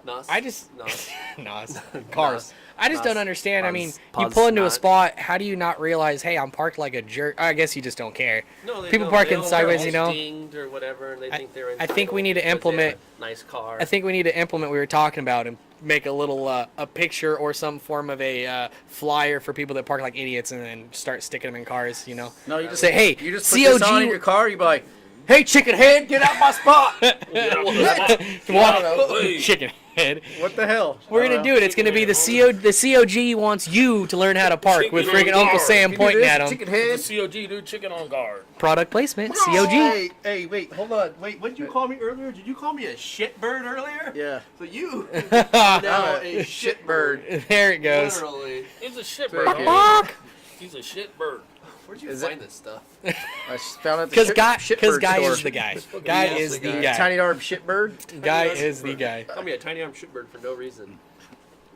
Speaker 1: Nos.
Speaker 2: I just
Speaker 1: Nos.
Speaker 2: Nas. Cars. I just
Speaker 1: Nas.
Speaker 2: don't understand. I mean,
Speaker 1: Nas.
Speaker 2: you
Speaker 1: Pause
Speaker 2: pull into a
Speaker 1: not.
Speaker 2: spot. How do you not realize? Hey, I'm parked like a jerk. I guess you just don't care.
Speaker 1: No, they
Speaker 2: People
Speaker 1: don't-
Speaker 2: parking
Speaker 1: they don't-
Speaker 2: sideways,
Speaker 1: they're
Speaker 2: you know?
Speaker 1: dinged or whatever, and they think they're
Speaker 2: I think we
Speaker 1: entitled
Speaker 2: need to
Speaker 1: because they have
Speaker 2: implement-
Speaker 1: a nice car.
Speaker 2: I think we need to implement what we were talking about and make a little a picture or some form of a flyer for people that park like idiots and then start sticking them in cars.
Speaker 3: No, you just
Speaker 2: Say, hey,
Speaker 3: you just put this on in your car. You be like, "Hey, chicken head, get out my spot."
Speaker 4: Get out the spot.
Speaker 2: Walk,
Speaker 4: Hey.
Speaker 2: chicken head.
Speaker 3: What the hell?
Speaker 2: We're gonna do it. It's gonna be the COG wants you to learn how to park with
Speaker 4: Chicken
Speaker 2: freaking
Speaker 4: on
Speaker 2: Uncle
Speaker 4: guard.
Speaker 2: Sam
Speaker 3: You do
Speaker 2: pointing
Speaker 3: this,
Speaker 2: at him.
Speaker 3: Chicken
Speaker 4: It's
Speaker 3: head.
Speaker 4: a COG, dude. Chicken on guard.
Speaker 2: Product placement. COG.
Speaker 1: Hey, wait, hold on. Wait, what did you call me earlier? Did you call me a shitbird earlier?
Speaker 3: Yeah.
Speaker 1: So you are now a shitbird.
Speaker 2: There it goes.
Speaker 1: Literally.
Speaker 4: He's a shit
Speaker 3: Very
Speaker 4: bird.
Speaker 3: good.
Speaker 2: Fuck.
Speaker 4: He's a shit bird.
Speaker 1: Where'd you
Speaker 3: Is
Speaker 1: find this stuff?
Speaker 3: I found out the
Speaker 2: Because guy
Speaker 3: shitbird
Speaker 2: is
Speaker 3: store.
Speaker 2: the guy. Guy
Speaker 1: Yes,
Speaker 2: is
Speaker 1: the
Speaker 2: the
Speaker 1: guy.
Speaker 2: guy.
Speaker 3: Tiny arm shitbird.
Speaker 2: Guy is the guy.
Speaker 1: Call me a tiny arm shitbird for no reason.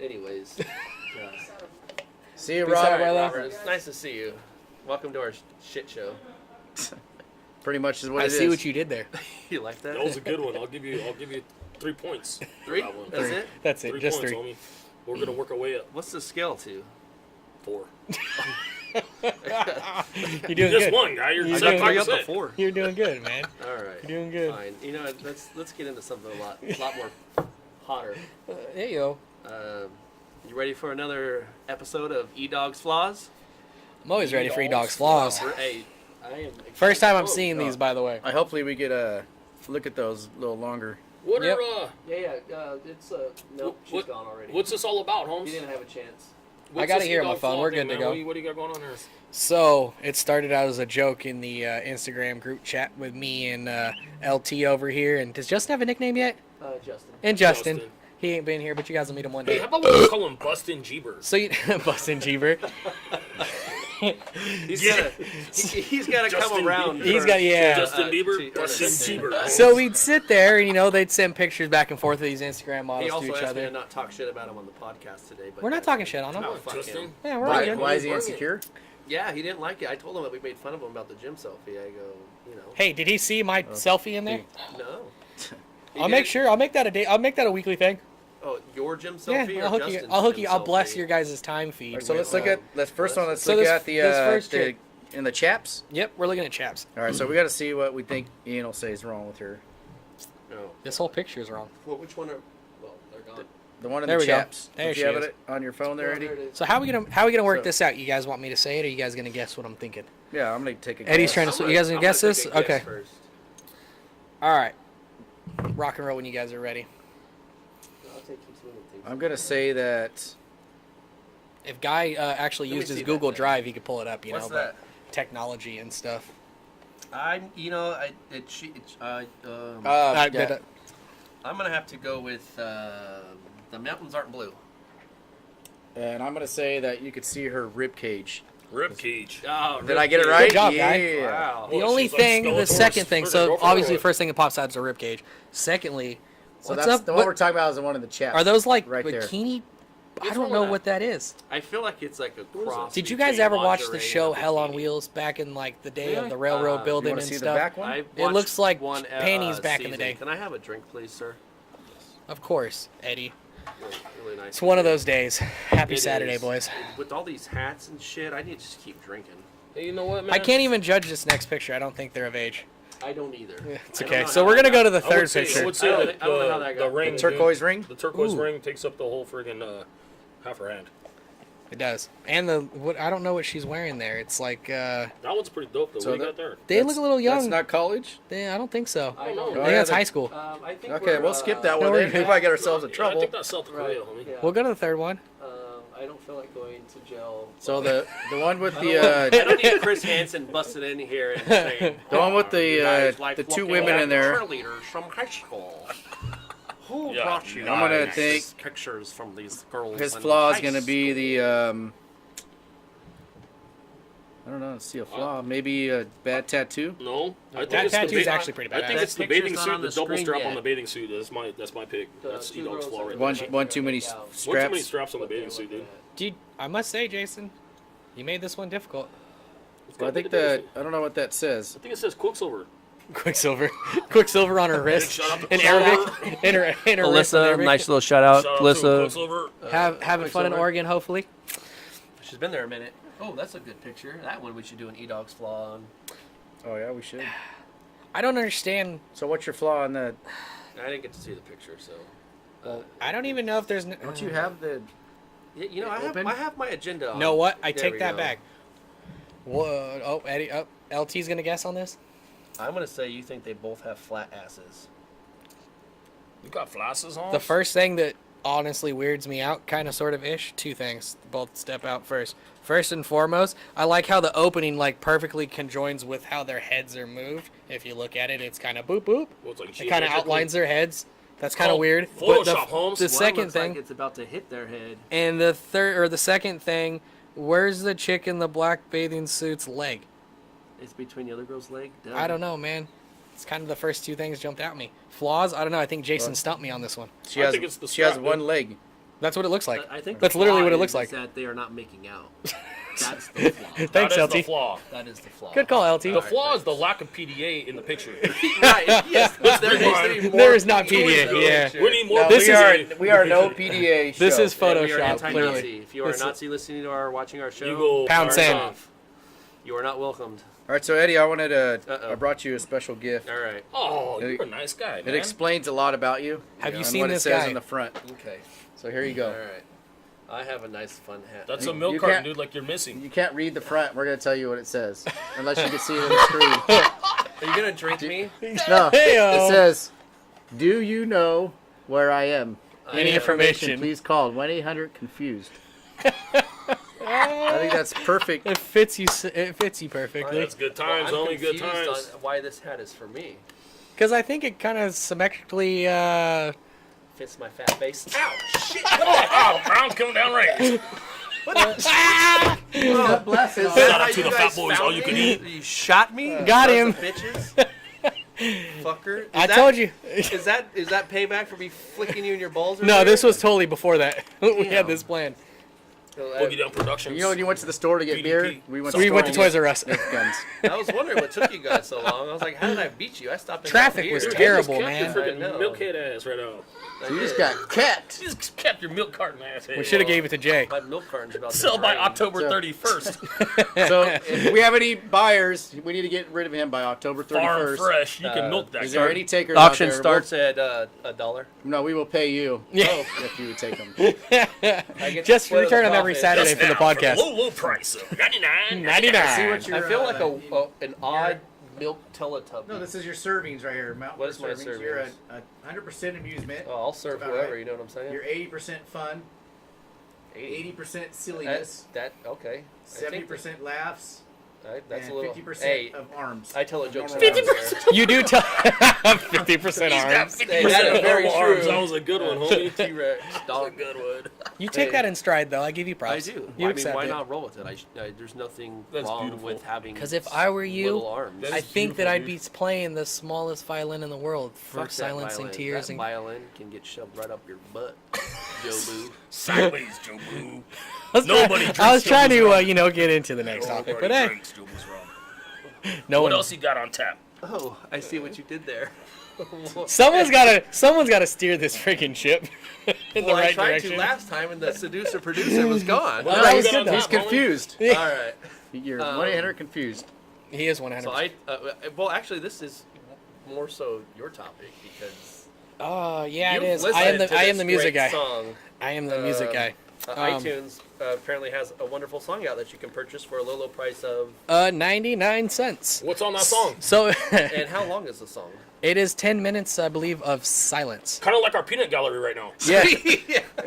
Speaker 1: Anyways.
Speaker 3: See you,
Speaker 2: Peace out,
Speaker 3: Rob.
Speaker 2: brother.
Speaker 1: Robert, it's nice to see you. Welcome to our shit show.
Speaker 3: Pretty much is what
Speaker 2: I
Speaker 3: it is.
Speaker 2: see what you did there.
Speaker 1: You like that?
Speaker 4: That was a good one. I'll give you 3 points. for
Speaker 1: 3?
Speaker 4: that one.
Speaker 1: That's it?
Speaker 2: That's it.
Speaker 4: 3
Speaker 2: Just
Speaker 4: points,
Speaker 2: 3.
Speaker 4: homie. We're gonna work our way up.
Speaker 1: What's the scale to?
Speaker 4: 4.
Speaker 2: You're doing
Speaker 4: Just
Speaker 2: good.
Speaker 4: one guy. You're
Speaker 2: You're
Speaker 1: I got
Speaker 2: doing
Speaker 1: 3 up
Speaker 4: 75%.
Speaker 1: to 4.
Speaker 2: You're doing good, man.
Speaker 1: All right.
Speaker 2: You're doing good.
Speaker 1: Fine. You know what? Let's get into something a lot more hotter.
Speaker 2: Hey yo.
Speaker 1: You ready for another episode of E-Dog's Flaws?
Speaker 2: I'm always ready for E-Dog's flaws.
Speaker 1: Hey, I am.
Speaker 2: First time I'm
Speaker 1: Oh,
Speaker 2: seeing these, by the way.
Speaker 3: Hopefully we get a look at those a little longer.
Speaker 4: What
Speaker 2: Yep.
Speaker 4: are
Speaker 1: It's no, she's
Speaker 4: what-
Speaker 1: gone already.
Speaker 4: what's this all about, Holmes?
Speaker 1: You didn't have a chance.
Speaker 4: What's
Speaker 2: I got it
Speaker 4: this
Speaker 2: here on my
Speaker 4: e-dog
Speaker 2: phone.
Speaker 4: flaw
Speaker 2: We're
Speaker 4: thing,
Speaker 2: good to
Speaker 4: man?
Speaker 2: go.
Speaker 4: What do you got going on here?
Speaker 2: So it started out as a joke in the Instagram group chat with me and LT over here. And does Justin have a nickname yet?
Speaker 1: Justin.
Speaker 2: And Justin.
Speaker 4: Justin.
Speaker 2: He ain't been here, but you guys will meet him one
Speaker 4: Hey,
Speaker 2: day.
Speaker 4: how about we call him Bustin' Jeebers?
Speaker 2: So you Bustin' Jeeber.
Speaker 1: He's got to
Speaker 4: Justin
Speaker 1: come around.
Speaker 4: Bieber.
Speaker 2: He's got
Speaker 4: Justin Bieber, Bustin' Jeeber.
Speaker 2: So we'd sit there and they'd send pictures back and forth of these Instagram
Speaker 1: He
Speaker 2: models
Speaker 1: also
Speaker 2: to each
Speaker 1: asked me
Speaker 2: other.
Speaker 1: to not talk shit about him on the podcast today. But
Speaker 2: We're not talking shit on him.
Speaker 1: Oh, fuck
Speaker 4: Justin?
Speaker 1: him.
Speaker 2: Yeah, we're all good.
Speaker 3: Why is he
Speaker 4: Bring it.
Speaker 3: insecure?
Speaker 1: Yeah, he didn't like it. I told him that we made fun of him about the gym selfie. I go,
Speaker 2: Hey, did he see my selfie in there?
Speaker 1: no. He
Speaker 2: I'll make
Speaker 1: didn't-
Speaker 2: sure. I'll make that a day. I'll make that a weekly thing.
Speaker 1: Oh, your gym
Speaker 2: Yeah,
Speaker 1: selfie or
Speaker 2: I'll hook you.
Speaker 1: Justin's
Speaker 2: I'll hook
Speaker 1: gym
Speaker 2: you. I'll bless
Speaker 1: selfie?
Speaker 2: your guys' time feed.
Speaker 3: So let's
Speaker 2: with,
Speaker 3: look at. Let's first one. Let's
Speaker 2: So
Speaker 3: look
Speaker 2: this-
Speaker 3: at the
Speaker 2: this first chick.
Speaker 3: in the chaps.
Speaker 2: Yep, we're looking at chaps.
Speaker 3: All right, so we got to see what we think Ian will say is wrong with her.
Speaker 1: Oh.
Speaker 2: This whole picture is wrong.
Speaker 1: Well, which one are? Well, they're gone.
Speaker 3: The one in
Speaker 2: There
Speaker 3: the
Speaker 2: we go.
Speaker 3: chaps.
Speaker 2: There
Speaker 3: Did
Speaker 2: she
Speaker 3: you have
Speaker 2: is.
Speaker 3: it on your phone there,
Speaker 1: Oh,
Speaker 3: Eddie?
Speaker 1: there it is.
Speaker 2: So how are we gonna work
Speaker 3: So-
Speaker 2: this out? You guys want me to say it, or you guys gonna guess what I'm thinking?
Speaker 3: Yeah, I'm gonna take a.
Speaker 2: Eddie's
Speaker 3: guess.
Speaker 2: trying to.
Speaker 1: I'm
Speaker 2: So
Speaker 1: gonna-
Speaker 2: you guys gonna
Speaker 1: I'm
Speaker 2: guess
Speaker 1: gonna
Speaker 2: this?
Speaker 1: take a guess
Speaker 2: Okay.
Speaker 1: first.
Speaker 2: All right. Rock and roll when you guys are ready.
Speaker 1: I'll take keep moving things.
Speaker 3: I'm gonna say that.
Speaker 2: If Guy actually
Speaker 1: Let me
Speaker 2: used his
Speaker 1: see that
Speaker 2: Google
Speaker 1: thing.
Speaker 2: Drive, he could pull it up. You
Speaker 1: What's
Speaker 2: know,
Speaker 1: that?
Speaker 2: but technology and stuff.
Speaker 1: I'm
Speaker 3: Yeah.
Speaker 1: I'm gonna have to go with the mountains aren't blue.
Speaker 3: And I'm gonna say that you could see her rib cage.
Speaker 4: Rib cage.
Speaker 1: Oh,
Speaker 3: Did I get it right?
Speaker 2: Good job,
Speaker 3: yeah.
Speaker 2: guy.
Speaker 1: Wow.
Speaker 2: The
Speaker 4: Well,
Speaker 2: only
Speaker 4: she's like
Speaker 2: thing, the
Speaker 4: Skeletor's
Speaker 2: second thing.
Speaker 4: freaking
Speaker 2: So
Speaker 4: girlfriend
Speaker 2: obviously,
Speaker 4: or
Speaker 2: the first thing that pops out is a rib cage. Secondly,
Speaker 3: So
Speaker 2: what's
Speaker 3: that's
Speaker 2: up?
Speaker 3: the one we're talking about is the one in the chaps.
Speaker 2: Are those like
Speaker 3: right there?
Speaker 2: bikini? I
Speaker 1: Which
Speaker 2: don't
Speaker 1: one
Speaker 2: know
Speaker 1: was that?
Speaker 2: what that is.
Speaker 1: I feel like it's like a cross.
Speaker 2: Did you guys
Speaker 1: between
Speaker 2: ever watch the
Speaker 1: lingerie
Speaker 2: show
Speaker 1: and a
Speaker 2: Hell on
Speaker 1: bikini.
Speaker 2: Wheels back in like the day of
Speaker 1: Really?
Speaker 2: the railroad
Speaker 1: You
Speaker 2: building
Speaker 3: You want
Speaker 2: and
Speaker 3: to see
Speaker 2: stuff?
Speaker 3: the back one?
Speaker 1: I
Speaker 2: It looks
Speaker 1: watched
Speaker 2: like
Speaker 1: one
Speaker 2: panties back in the
Speaker 1: season.
Speaker 2: day.
Speaker 1: Can I have a drink, please, sir?
Speaker 2: Of course, Eddie.
Speaker 1: Really nice.
Speaker 2: It's one of those days. Happy
Speaker 1: It
Speaker 2: Saturday,
Speaker 1: is.
Speaker 2: boys.
Speaker 1: With all these hats and shit, I need to just keep drinking.
Speaker 4: Hey, you know what, man?
Speaker 2: I can't even judge this next picture. I don't think they're of age.
Speaker 1: I don't either.
Speaker 2: It's
Speaker 1: I don't
Speaker 2: okay.
Speaker 1: know
Speaker 2: So
Speaker 1: how
Speaker 2: we're
Speaker 1: that
Speaker 2: gonna go to
Speaker 1: got-
Speaker 2: the
Speaker 4: I would
Speaker 2: third
Speaker 4: say-
Speaker 2: picture.
Speaker 4: I would say
Speaker 1: I don't
Speaker 4: that
Speaker 1: know how that
Speaker 4: the
Speaker 1: got-
Speaker 4: ring,
Speaker 3: The turquoise ring?
Speaker 4: The turquoise
Speaker 2: Ooh.
Speaker 4: ring takes up the whole friggin' half her hand.
Speaker 2: It does. And I don't know what she's wearing there. It's like
Speaker 4: That one's pretty dope, though.
Speaker 3: So
Speaker 4: What do you
Speaker 3: that-
Speaker 4: got there?
Speaker 2: they look a little young.
Speaker 3: That's not college?
Speaker 2: I don't think so.
Speaker 1: I
Speaker 4: Oh,
Speaker 1: don't
Speaker 2: I
Speaker 1: know.
Speaker 2: think that's
Speaker 3: yeah,
Speaker 2: high school.
Speaker 1: I think
Speaker 3: Okay,
Speaker 1: we're,
Speaker 3: we'll skip that
Speaker 2: no,
Speaker 3: one
Speaker 2: we're
Speaker 3: then.
Speaker 2: good.
Speaker 3: We might get ourselves in
Speaker 4: Yeah, I
Speaker 3: trouble.
Speaker 4: think that's South Korea,
Speaker 1: Right.
Speaker 4: homie.
Speaker 1: Yeah.
Speaker 2: We'll go to the third one.
Speaker 1: I don't feel like going to jail.
Speaker 3: So the one with
Speaker 1: I
Speaker 3: the
Speaker 1: don't need Chris Hansen busted in here and saying
Speaker 3: the one with
Speaker 1: "You guys
Speaker 3: the
Speaker 1: like
Speaker 3: the two
Speaker 1: looking
Speaker 3: women
Speaker 1: at
Speaker 3: in there.
Speaker 1: cheerleaders from high school. Who
Speaker 4: Yeah,
Speaker 1: brought you?
Speaker 3: I'm gonna
Speaker 1: these
Speaker 3: think
Speaker 1: pictures from these girls.
Speaker 3: His
Speaker 1: in
Speaker 3: flaw is
Speaker 1: high
Speaker 3: gonna be
Speaker 1: school.
Speaker 3: the I don't know. See a flaw? Maybe a bad tattoo.
Speaker 4: No, I think
Speaker 2: That
Speaker 4: it's the
Speaker 2: tattoo's
Speaker 4: ba-
Speaker 2: actually pretty
Speaker 4: I think
Speaker 2: badass.
Speaker 4: it's the
Speaker 1: That picture's
Speaker 4: bathing
Speaker 1: not
Speaker 4: suit,
Speaker 1: on
Speaker 4: the
Speaker 1: the
Speaker 4: double
Speaker 1: screen
Speaker 4: strap
Speaker 1: yet.
Speaker 4: on the bathing suit. That's my pick. That's
Speaker 1: two
Speaker 4: E-Dog's
Speaker 1: girls
Speaker 4: flaw right
Speaker 1: that
Speaker 4: there.
Speaker 1: are
Speaker 3: One too many
Speaker 1: Yeah.
Speaker 4: One too many
Speaker 3: straps.
Speaker 4: straps on the
Speaker 1: What they
Speaker 4: bathing suit,
Speaker 1: look
Speaker 4: dude.
Speaker 1: at.
Speaker 2: Dude, I must say, Jason, you made this one difficult.
Speaker 4: It's
Speaker 3: Well, I
Speaker 4: got
Speaker 3: think
Speaker 4: the bathing
Speaker 3: that
Speaker 4: suit.
Speaker 3: I don't know what that says.
Speaker 4: I think it says Quicksilver.
Speaker 2: Quicksilver, Quicksilver on her wrist
Speaker 4: Shout out to
Speaker 2: in
Speaker 4: Quicksilver.
Speaker 2: Arabic. In her wrist in Arabic.
Speaker 1: little shout out,
Speaker 4: Shout out to Quicksilver.
Speaker 2: Having fun in
Speaker 1: Quicksilver.
Speaker 2: Oregon, hopefully.
Speaker 1: She's been there a minute. Oh, that's a good picture. That one we should do an E-Dog's flaw on.
Speaker 3: Oh yeah, we should.
Speaker 2: I don't understand.
Speaker 3: So what's your flaw on that?
Speaker 1: I didn't get to see the picture, so.
Speaker 2: I don't even know if there's.
Speaker 3: Don't you have the?
Speaker 1: Yeah, you know,
Speaker 3: Open?
Speaker 1: I have my agenda on.
Speaker 2: Know what? I
Speaker 1: There
Speaker 2: take
Speaker 1: we
Speaker 2: that
Speaker 1: go.
Speaker 2: back. Whoa! Oh, Eddie. Oh, LT's gonna guess on this.
Speaker 1: I'm gonna say you think they both have flat asses.
Speaker 4: You got flashes on?
Speaker 2: The first thing that honestly weirds me out, kind of, sort of ish. Two things. Both step out first. First and foremost, I like how the opening like perfectly conjoins with how their heads are moved. If you look at it, it's kind of boop boop.
Speaker 4: Well, it's like
Speaker 2: It kind of
Speaker 4: geometrically-
Speaker 2: outlines their heads. That's kind of
Speaker 4: called
Speaker 2: weird.
Speaker 4: Photoshop,
Speaker 2: But
Speaker 4: Holmes.
Speaker 2: the
Speaker 4: One
Speaker 2: second
Speaker 1: looks
Speaker 2: thing,
Speaker 1: like it's about to hit their head.
Speaker 2: and the third or the second thing, where's the chick in the black bathing suit's leg?
Speaker 1: It's between the other girl's leg. Duh.
Speaker 2: I don't know, man. It's kind of the first two things jumped at me. Flaws? I don't know. I think Jason stumped me on this one.
Speaker 3: She
Speaker 4: I
Speaker 3: has
Speaker 4: think it's the
Speaker 3: she has
Speaker 4: strap,
Speaker 3: one
Speaker 4: dude.
Speaker 3: leg.
Speaker 2: That's what it looks like.
Speaker 1: I think
Speaker 2: That's
Speaker 1: the
Speaker 2: literally
Speaker 1: flaw
Speaker 2: what it
Speaker 1: is
Speaker 2: looks like.
Speaker 1: that they are not making out. That's the flaw.
Speaker 2: Thanks,
Speaker 4: That is
Speaker 2: LT.
Speaker 4: the flaw.
Speaker 1: That is the flaw.
Speaker 2: Good call, LT.
Speaker 4: The flaw is the lack of PDA in the picture.
Speaker 1: Right, yes, there needs to be more
Speaker 2: There is not
Speaker 1: PDA.
Speaker 2: PDA, yeah.
Speaker 4: We need more
Speaker 3: No,
Speaker 2: This
Speaker 4: PDA.
Speaker 3: we are no PDA.
Speaker 2: This
Speaker 3: show.
Speaker 2: is
Speaker 1: And we are
Speaker 2: Photoshop,
Speaker 1: anti-Nazi.
Speaker 2: clearly.
Speaker 1: If you are a
Speaker 2: This-
Speaker 1: Nazi listening to our watching our show,
Speaker 4: You go
Speaker 2: Pound
Speaker 4: fire
Speaker 2: sand.
Speaker 4: off.
Speaker 1: you are not welcomed.
Speaker 3: All right, so Eddie, I wanted to.
Speaker 1: Uh-oh.
Speaker 3: I brought you a special gift.
Speaker 1: All right.
Speaker 4: Oh, you're a nice guy,
Speaker 3: It
Speaker 4: man.
Speaker 3: explains a lot about you.
Speaker 2: Have you
Speaker 3: and
Speaker 2: seen
Speaker 3: what
Speaker 2: this
Speaker 3: it says
Speaker 2: guy?
Speaker 3: in the front?
Speaker 1: Okay.
Speaker 3: So here you
Speaker 1: All
Speaker 3: go.
Speaker 1: right. I have a nice fun hat.
Speaker 4: That's
Speaker 3: You-
Speaker 4: a milk
Speaker 3: you
Speaker 4: carton,
Speaker 3: can't-
Speaker 4: dude, like you're missing.
Speaker 3: You can't read the front. We're gonna tell you what it says, unless you can see it on the screen.
Speaker 1: Are you gonna drink me?
Speaker 3: No,
Speaker 2: Hey-o.
Speaker 3: it says Do you know where I am?
Speaker 2: Any information?
Speaker 3: Please call 1-800-CONFUSED. I think that's perfect.
Speaker 2: It fits you. It fits you perfectly.
Speaker 4: That's good times. Only good
Speaker 1: confused
Speaker 4: times.
Speaker 1: on why this hat is for me.
Speaker 2: Because I think it kind of symmetrically.
Speaker 1: Fits my fat face. Ow! Shit!
Speaker 4: Oh, Brown's coming down range.
Speaker 3: God bless him.
Speaker 4: Shout out to the fat boys, all you can eat.
Speaker 1: You shot me.
Speaker 2: Got
Speaker 1: Sons
Speaker 2: him.
Speaker 1: of bitches. Fucker.
Speaker 2: I told you.
Speaker 1: Is that payback for me flicking you in your balls?
Speaker 2: No, this was totally before that. We had this plan.
Speaker 4: Boogie Down Productions.
Speaker 3: You know when you went to the store to get
Speaker 4: BDP.
Speaker 3: beer? We went
Speaker 2: to Toys R Us.
Speaker 3: guns.
Speaker 1: I was wondering what took you guys so long. I was like, how did I beat you? I stopped. And
Speaker 2: Traffic
Speaker 1: got
Speaker 2: was
Speaker 1: beer.
Speaker 2: terrible,
Speaker 4: You
Speaker 2: man.
Speaker 4: just kept your
Speaker 1: I know.
Speaker 4: freaking milk head ass right now.
Speaker 3: So you just got kept.
Speaker 4: You just kept your milk carton ass head.
Speaker 2: We should have gave it to Jay.
Speaker 1: My milk carton's about to
Speaker 4: Sell by
Speaker 1: drain.
Speaker 4: October
Speaker 3: So-
Speaker 4: 31st.
Speaker 3: So if we have any buyers, we need to get rid of him by October 31st.
Speaker 4: Farm fresh. You can milk that
Speaker 3: Is there any
Speaker 4: carton.
Speaker 3: takers
Speaker 1: Auction
Speaker 3: out there?
Speaker 1: starts at $1.
Speaker 3: No, we will pay you.
Speaker 2: Yeah.
Speaker 3: If you would take them.
Speaker 1: I get
Speaker 2: Just
Speaker 1: to split
Speaker 2: return
Speaker 1: the
Speaker 2: them every
Speaker 1: profit.
Speaker 2: Saturday
Speaker 4: Just
Speaker 2: for the
Speaker 4: now,
Speaker 2: podcast.
Speaker 4: low price of $99.
Speaker 2: 99.
Speaker 3: See what
Speaker 1: I feel like an odd milk Teletubby.
Speaker 5: No, this is your servings right here. Mount
Speaker 1: What is my
Speaker 5: servings. You're
Speaker 1: servings?
Speaker 5: a 100% amusement.
Speaker 1: Oh, I'll serve
Speaker 5: About
Speaker 1: whoever.
Speaker 5: right.
Speaker 1: You know what I'm saying?
Speaker 5: You're 80% fun, 80% silliness,
Speaker 1: That okay. I think
Speaker 5: 70% laughs,
Speaker 1: that's
Speaker 5: and
Speaker 1: a little.
Speaker 5: 50%
Speaker 1: Hey,
Speaker 5: of arms.
Speaker 1: I tell a joke.
Speaker 5: Normal
Speaker 1: sometimes
Speaker 5: arms.
Speaker 1: there.
Speaker 2: You do tell 50%
Speaker 4: He's got
Speaker 2: arms.
Speaker 4: 50%
Speaker 1: Hey, that is very
Speaker 4: normal arms.
Speaker 1: true.
Speaker 4: That was a good one, homie.
Speaker 1: T-Rex
Speaker 4: That was a
Speaker 1: dog.
Speaker 4: good one.
Speaker 2: You take that in stride, though. I give you
Speaker 1: I
Speaker 2: props.
Speaker 1: do.
Speaker 2: You
Speaker 1: I mean,
Speaker 2: accept
Speaker 1: why
Speaker 2: it.
Speaker 1: not roll with it? There's nothing
Speaker 4: That's
Speaker 1: wrong
Speaker 4: beautiful.
Speaker 1: with having.
Speaker 2: Because if I were you,
Speaker 1: little arms.
Speaker 4: That
Speaker 2: I
Speaker 4: is
Speaker 2: think that
Speaker 4: beautiful,
Speaker 2: I'd
Speaker 4: dude.
Speaker 2: be playing the smallest violin in the world for
Speaker 1: Fuck that
Speaker 2: silencing
Speaker 1: violin.
Speaker 2: tears
Speaker 1: That
Speaker 2: and.
Speaker 1: violin can get shoved right up your butt, Joe Boo.
Speaker 4: Sideways, Joe Boo.
Speaker 2: I was
Speaker 4: Nobody
Speaker 2: trying-
Speaker 4: drinks
Speaker 2: I was trying
Speaker 4: Joe
Speaker 2: to,
Speaker 4: Boo's
Speaker 2: get into the next topic, but hey,
Speaker 4: drinks Joe Boo's rum.
Speaker 2: no
Speaker 4: What
Speaker 2: one.
Speaker 4: else you got on tap?
Speaker 1: Oh, I see what you did there.
Speaker 2: Someone's gotta steer this freaking ship in the
Speaker 1: Well, I
Speaker 2: right
Speaker 1: tried
Speaker 2: direction.
Speaker 1: to last time, and the seducer producer was gone.
Speaker 2: Well, that was
Speaker 4: He's
Speaker 2: good though.
Speaker 3: He's confused.
Speaker 1: All right.
Speaker 3: You're
Speaker 1: Um,
Speaker 3: 1-800-CONFUSED.
Speaker 2: He is 100%.
Speaker 1: So well, actually, this is more so your topic because
Speaker 2: Oh yeah, it
Speaker 1: you've
Speaker 2: is. I am
Speaker 1: listened to
Speaker 2: the
Speaker 1: this
Speaker 2: music
Speaker 1: great
Speaker 2: guy.
Speaker 1: Song.
Speaker 2: I am the music guy.
Speaker 1: iTunes apparently has a wonderful song out that you can purchase for a low price of.
Speaker 2: 99 cents.
Speaker 4: What's on that song?
Speaker 2: So
Speaker 1: And how long is the song?
Speaker 2: it is 10 minutes, I believe, of silence.
Speaker 4: Kind of like our peanut gallery right now.
Speaker 2: Yeah.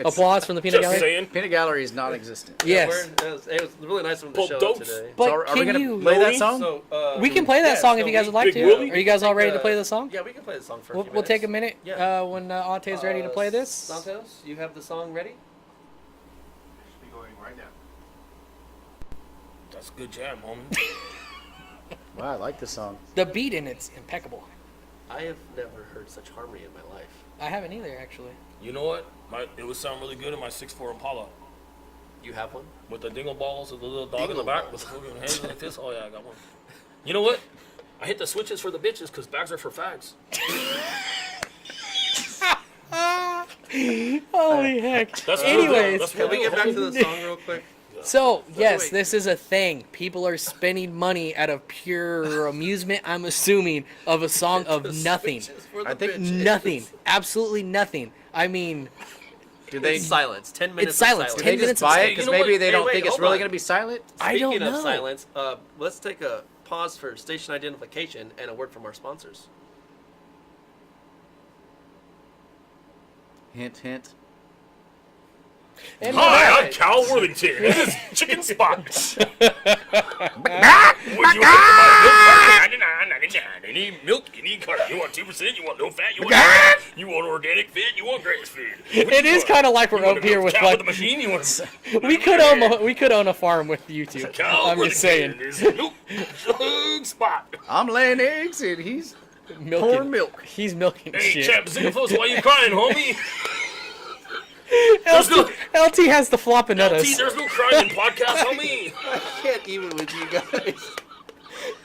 Speaker 2: Applause from the peanut
Speaker 4: Just
Speaker 2: gallery.
Speaker 4: saying.
Speaker 3: Peanut Gallery is non-existent.
Speaker 2: Yes.
Speaker 1: It was really nice of them to
Speaker 4: Pull
Speaker 1: show up
Speaker 4: dopes.
Speaker 1: today.
Speaker 2: But
Speaker 3: So are we
Speaker 2: can
Speaker 3: gonna
Speaker 2: you?
Speaker 3: play that
Speaker 4: Willie?
Speaker 3: song?
Speaker 1: So,
Speaker 2: We can play that
Speaker 1: yeah,
Speaker 2: song
Speaker 1: so
Speaker 2: if you guys would like
Speaker 4: Big
Speaker 2: to.
Speaker 4: Willie?
Speaker 2: Are you guys all ready to
Speaker 1: take,
Speaker 2: play the song?
Speaker 1: Yeah, we can play the song for a
Speaker 2: We'll,
Speaker 1: few
Speaker 2: we'll
Speaker 1: minutes.
Speaker 2: take a minute
Speaker 1: Yeah.
Speaker 2: when Aute's ready to play this.
Speaker 1: Santos, you have the song ready?
Speaker 5: Should be going right now.
Speaker 4: That's a good jam, homie.
Speaker 3: Wow, I like this song.
Speaker 2: The beat in it's impeccable.
Speaker 1: I have never heard such harmony in my life.
Speaker 2: I haven't either, actually.
Speaker 4: You know what? It would sound really good in my 6'4" Impala.
Speaker 1: You have one?
Speaker 4: With the dingle balls and the little dog in the
Speaker 1: Dingle
Speaker 4: back
Speaker 1: balls.
Speaker 4: with the fucking hands like this. Oh yeah, I got one. You know what? I hit the switches for the bitches because bags are for fags.
Speaker 2: Holy heck.
Speaker 4: That's
Speaker 2: Anyways,
Speaker 4: that's
Speaker 1: Can we
Speaker 4: real,
Speaker 1: get back to
Speaker 4: homie.
Speaker 1: the song real quick?
Speaker 2: So, yes,
Speaker 1: wait.
Speaker 2: this is a thing. People are spending money out of pure amusement, I'm assuming, of a song of nothing.
Speaker 1: Switches for the
Speaker 3: I think
Speaker 1: bitches.
Speaker 2: Nothing. Absolutely nothing. I mean,
Speaker 3: Do they?
Speaker 1: It's silence. 10 minutes.
Speaker 2: It's silence.
Speaker 1: Of
Speaker 3: Do
Speaker 2: 10
Speaker 3: they
Speaker 2: minutes
Speaker 3: just
Speaker 2: of
Speaker 3: buy it
Speaker 4: silence.
Speaker 3: because
Speaker 4: You know
Speaker 3: maybe
Speaker 4: what?
Speaker 3: they
Speaker 1: Hey,
Speaker 3: don't
Speaker 1: wait,
Speaker 3: think it's
Speaker 1: hold
Speaker 3: really
Speaker 1: on.
Speaker 3: going to be silent?
Speaker 2: I don't
Speaker 1: Speaking
Speaker 2: know.
Speaker 1: of silence, let's take a pause for station identification and a word from our sponsors.
Speaker 3: Hint, hint.
Speaker 2: And
Speaker 4: Hi, I'm Cal Worthington. This is Chicken Spot. Would you like to buy milk carton? $99.99. Any milk, any carton. You want 2%? You want no fat? You want you want organic fed? You want grass fed?
Speaker 2: it is kind of like we're up here with
Speaker 4: cow with
Speaker 2: like
Speaker 4: the machine. You want
Speaker 2: we could own a farm with you two.
Speaker 4: Cal
Speaker 2: I'm just saying,
Speaker 4: Worthington. Milk jug spot.
Speaker 3: I'm laying eggs and he's
Speaker 2: milking.
Speaker 3: pouring milk.
Speaker 2: He's milking
Speaker 4: Hey,
Speaker 2: shit.
Speaker 4: Chap Zigglefoot, why you crying, homie?
Speaker 2: LT has the flopping at
Speaker 4: LT,
Speaker 2: us.
Speaker 4: there's no crying in podcast, homie.
Speaker 1: I can't even with you guys.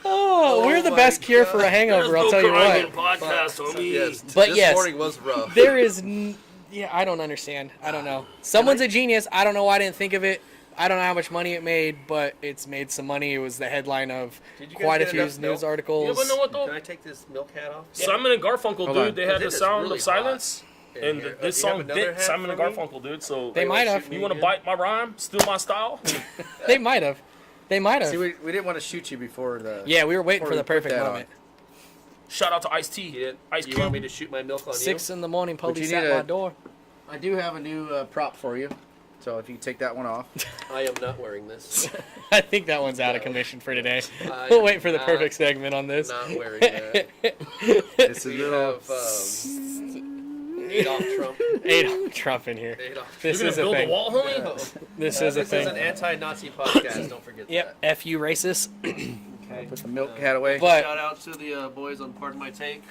Speaker 2: Oh, we're the
Speaker 1: my
Speaker 2: best cure
Speaker 1: God.
Speaker 2: for a
Speaker 4: There's
Speaker 2: hangover. I'll
Speaker 4: no
Speaker 2: tell you
Speaker 4: crying in
Speaker 2: what.
Speaker 4: podcast, homie.
Speaker 1: Yes,
Speaker 2: But
Speaker 1: this
Speaker 2: yes.
Speaker 1: morning was rough.
Speaker 2: There is, yeah, I don't understand. I don't know. Someone's a genius. I don't know why I didn't think of it. I don't know how much money it made, but it's made some money. It was the headline of
Speaker 1: Did you guys
Speaker 2: quite a
Speaker 1: get
Speaker 2: few
Speaker 1: enough
Speaker 2: news
Speaker 1: milk?
Speaker 4: You
Speaker 2: articles.
Speaker 4: ever know what
Speaker 1: Can
Speaker 4: though?
Speaker 1: I take this milk hat off?
Speaker 4: Simon and Garfunkel,
Speaker 3: Hold
Speaker 4: dude,
Speaker 3: on.
Speaker 4: they had
Speaker 1: It
Speaker 4: the
Speaker 1: is
Speaker 4: sound
Speaker 1: really
Speaker 4: of silence.
Speaker 1: hot.
Speaker 4: And
Speaker 1: Here,
Speaker 4: this
Speaker 1: do you have
Speaker 4: song
Speaker 1: another
Speaker 4: bit
Speaker 1: hat
Speaker 4: Simon
Speaker 1: for
Speaker 4: and
Speaker 1: me?
Speaker 4: Garfunkel, dude. So
Speaker 2: They might have.
Speaker 4: you want to bite my rhyme? Steal my style?
Speaker 2: They might have. They might have.
Speaker 3: See, we didn't want to shoot you before the.
Speaker 2: Yeah, we were waiting
Speaker 3: Before
Speaker 2: for the
Speaker 3: we put
Speaker 2: perfect
Speaker 3: that
Speaker 2: moment.
Speaker 4: Shout out to Ice T.
Speaker 1: You didn't.
Speaker 4: Ice
Speaker 1: You
Speaker 4: Cube.
Speaker 1: want me to shoot my milk on
Speaker 2: 6 in the morning, police
Speaker 3: you
Speaker 2: at
Speaker 3: need
Speaker 2: my
Speaker 3: a-
Speaker 2: door.
Speaker 3: I do have a new prop for you. So if you take that one off.
Speaker 1: you? I am not wearing this.
Speaker 2: I think that one's out of commission for today.
Speaker 1: I
Speaker 2: We'll
Speaker 1: am
Speaker 2: wait for the
Speaker 1: not-
Speaker 2: perfect segment on this.
Speaker 1: Not wearing that.
Speaker 3: It's a
Speaker 1: We
Speaker 3: little.
Speaker 1: have Adolf Trump.
Speaker 2: Adolf Trump in here.
Speaker 1: Adolf.
Speaker 2: This
Speaker 4: You're
Speaker 2: is
Speaker 4: gonna
Speaker 2: a
Speaker 4: build
Speaker 2: thing.
Speaker 4: a wall, homie?
Speaker 2: This is a
Speaker 1: This is an
Speaker 2: thing.
Speaker 1: anti-Nazi podcast. Don't forget
Speaker 2: Yep. F you racist.
Speaker 1: that. Okay.
Speaker 3: Put the milk hat away.
Speaker 2: But
Speaker 1: Shout out to the boys on Pardon My Take.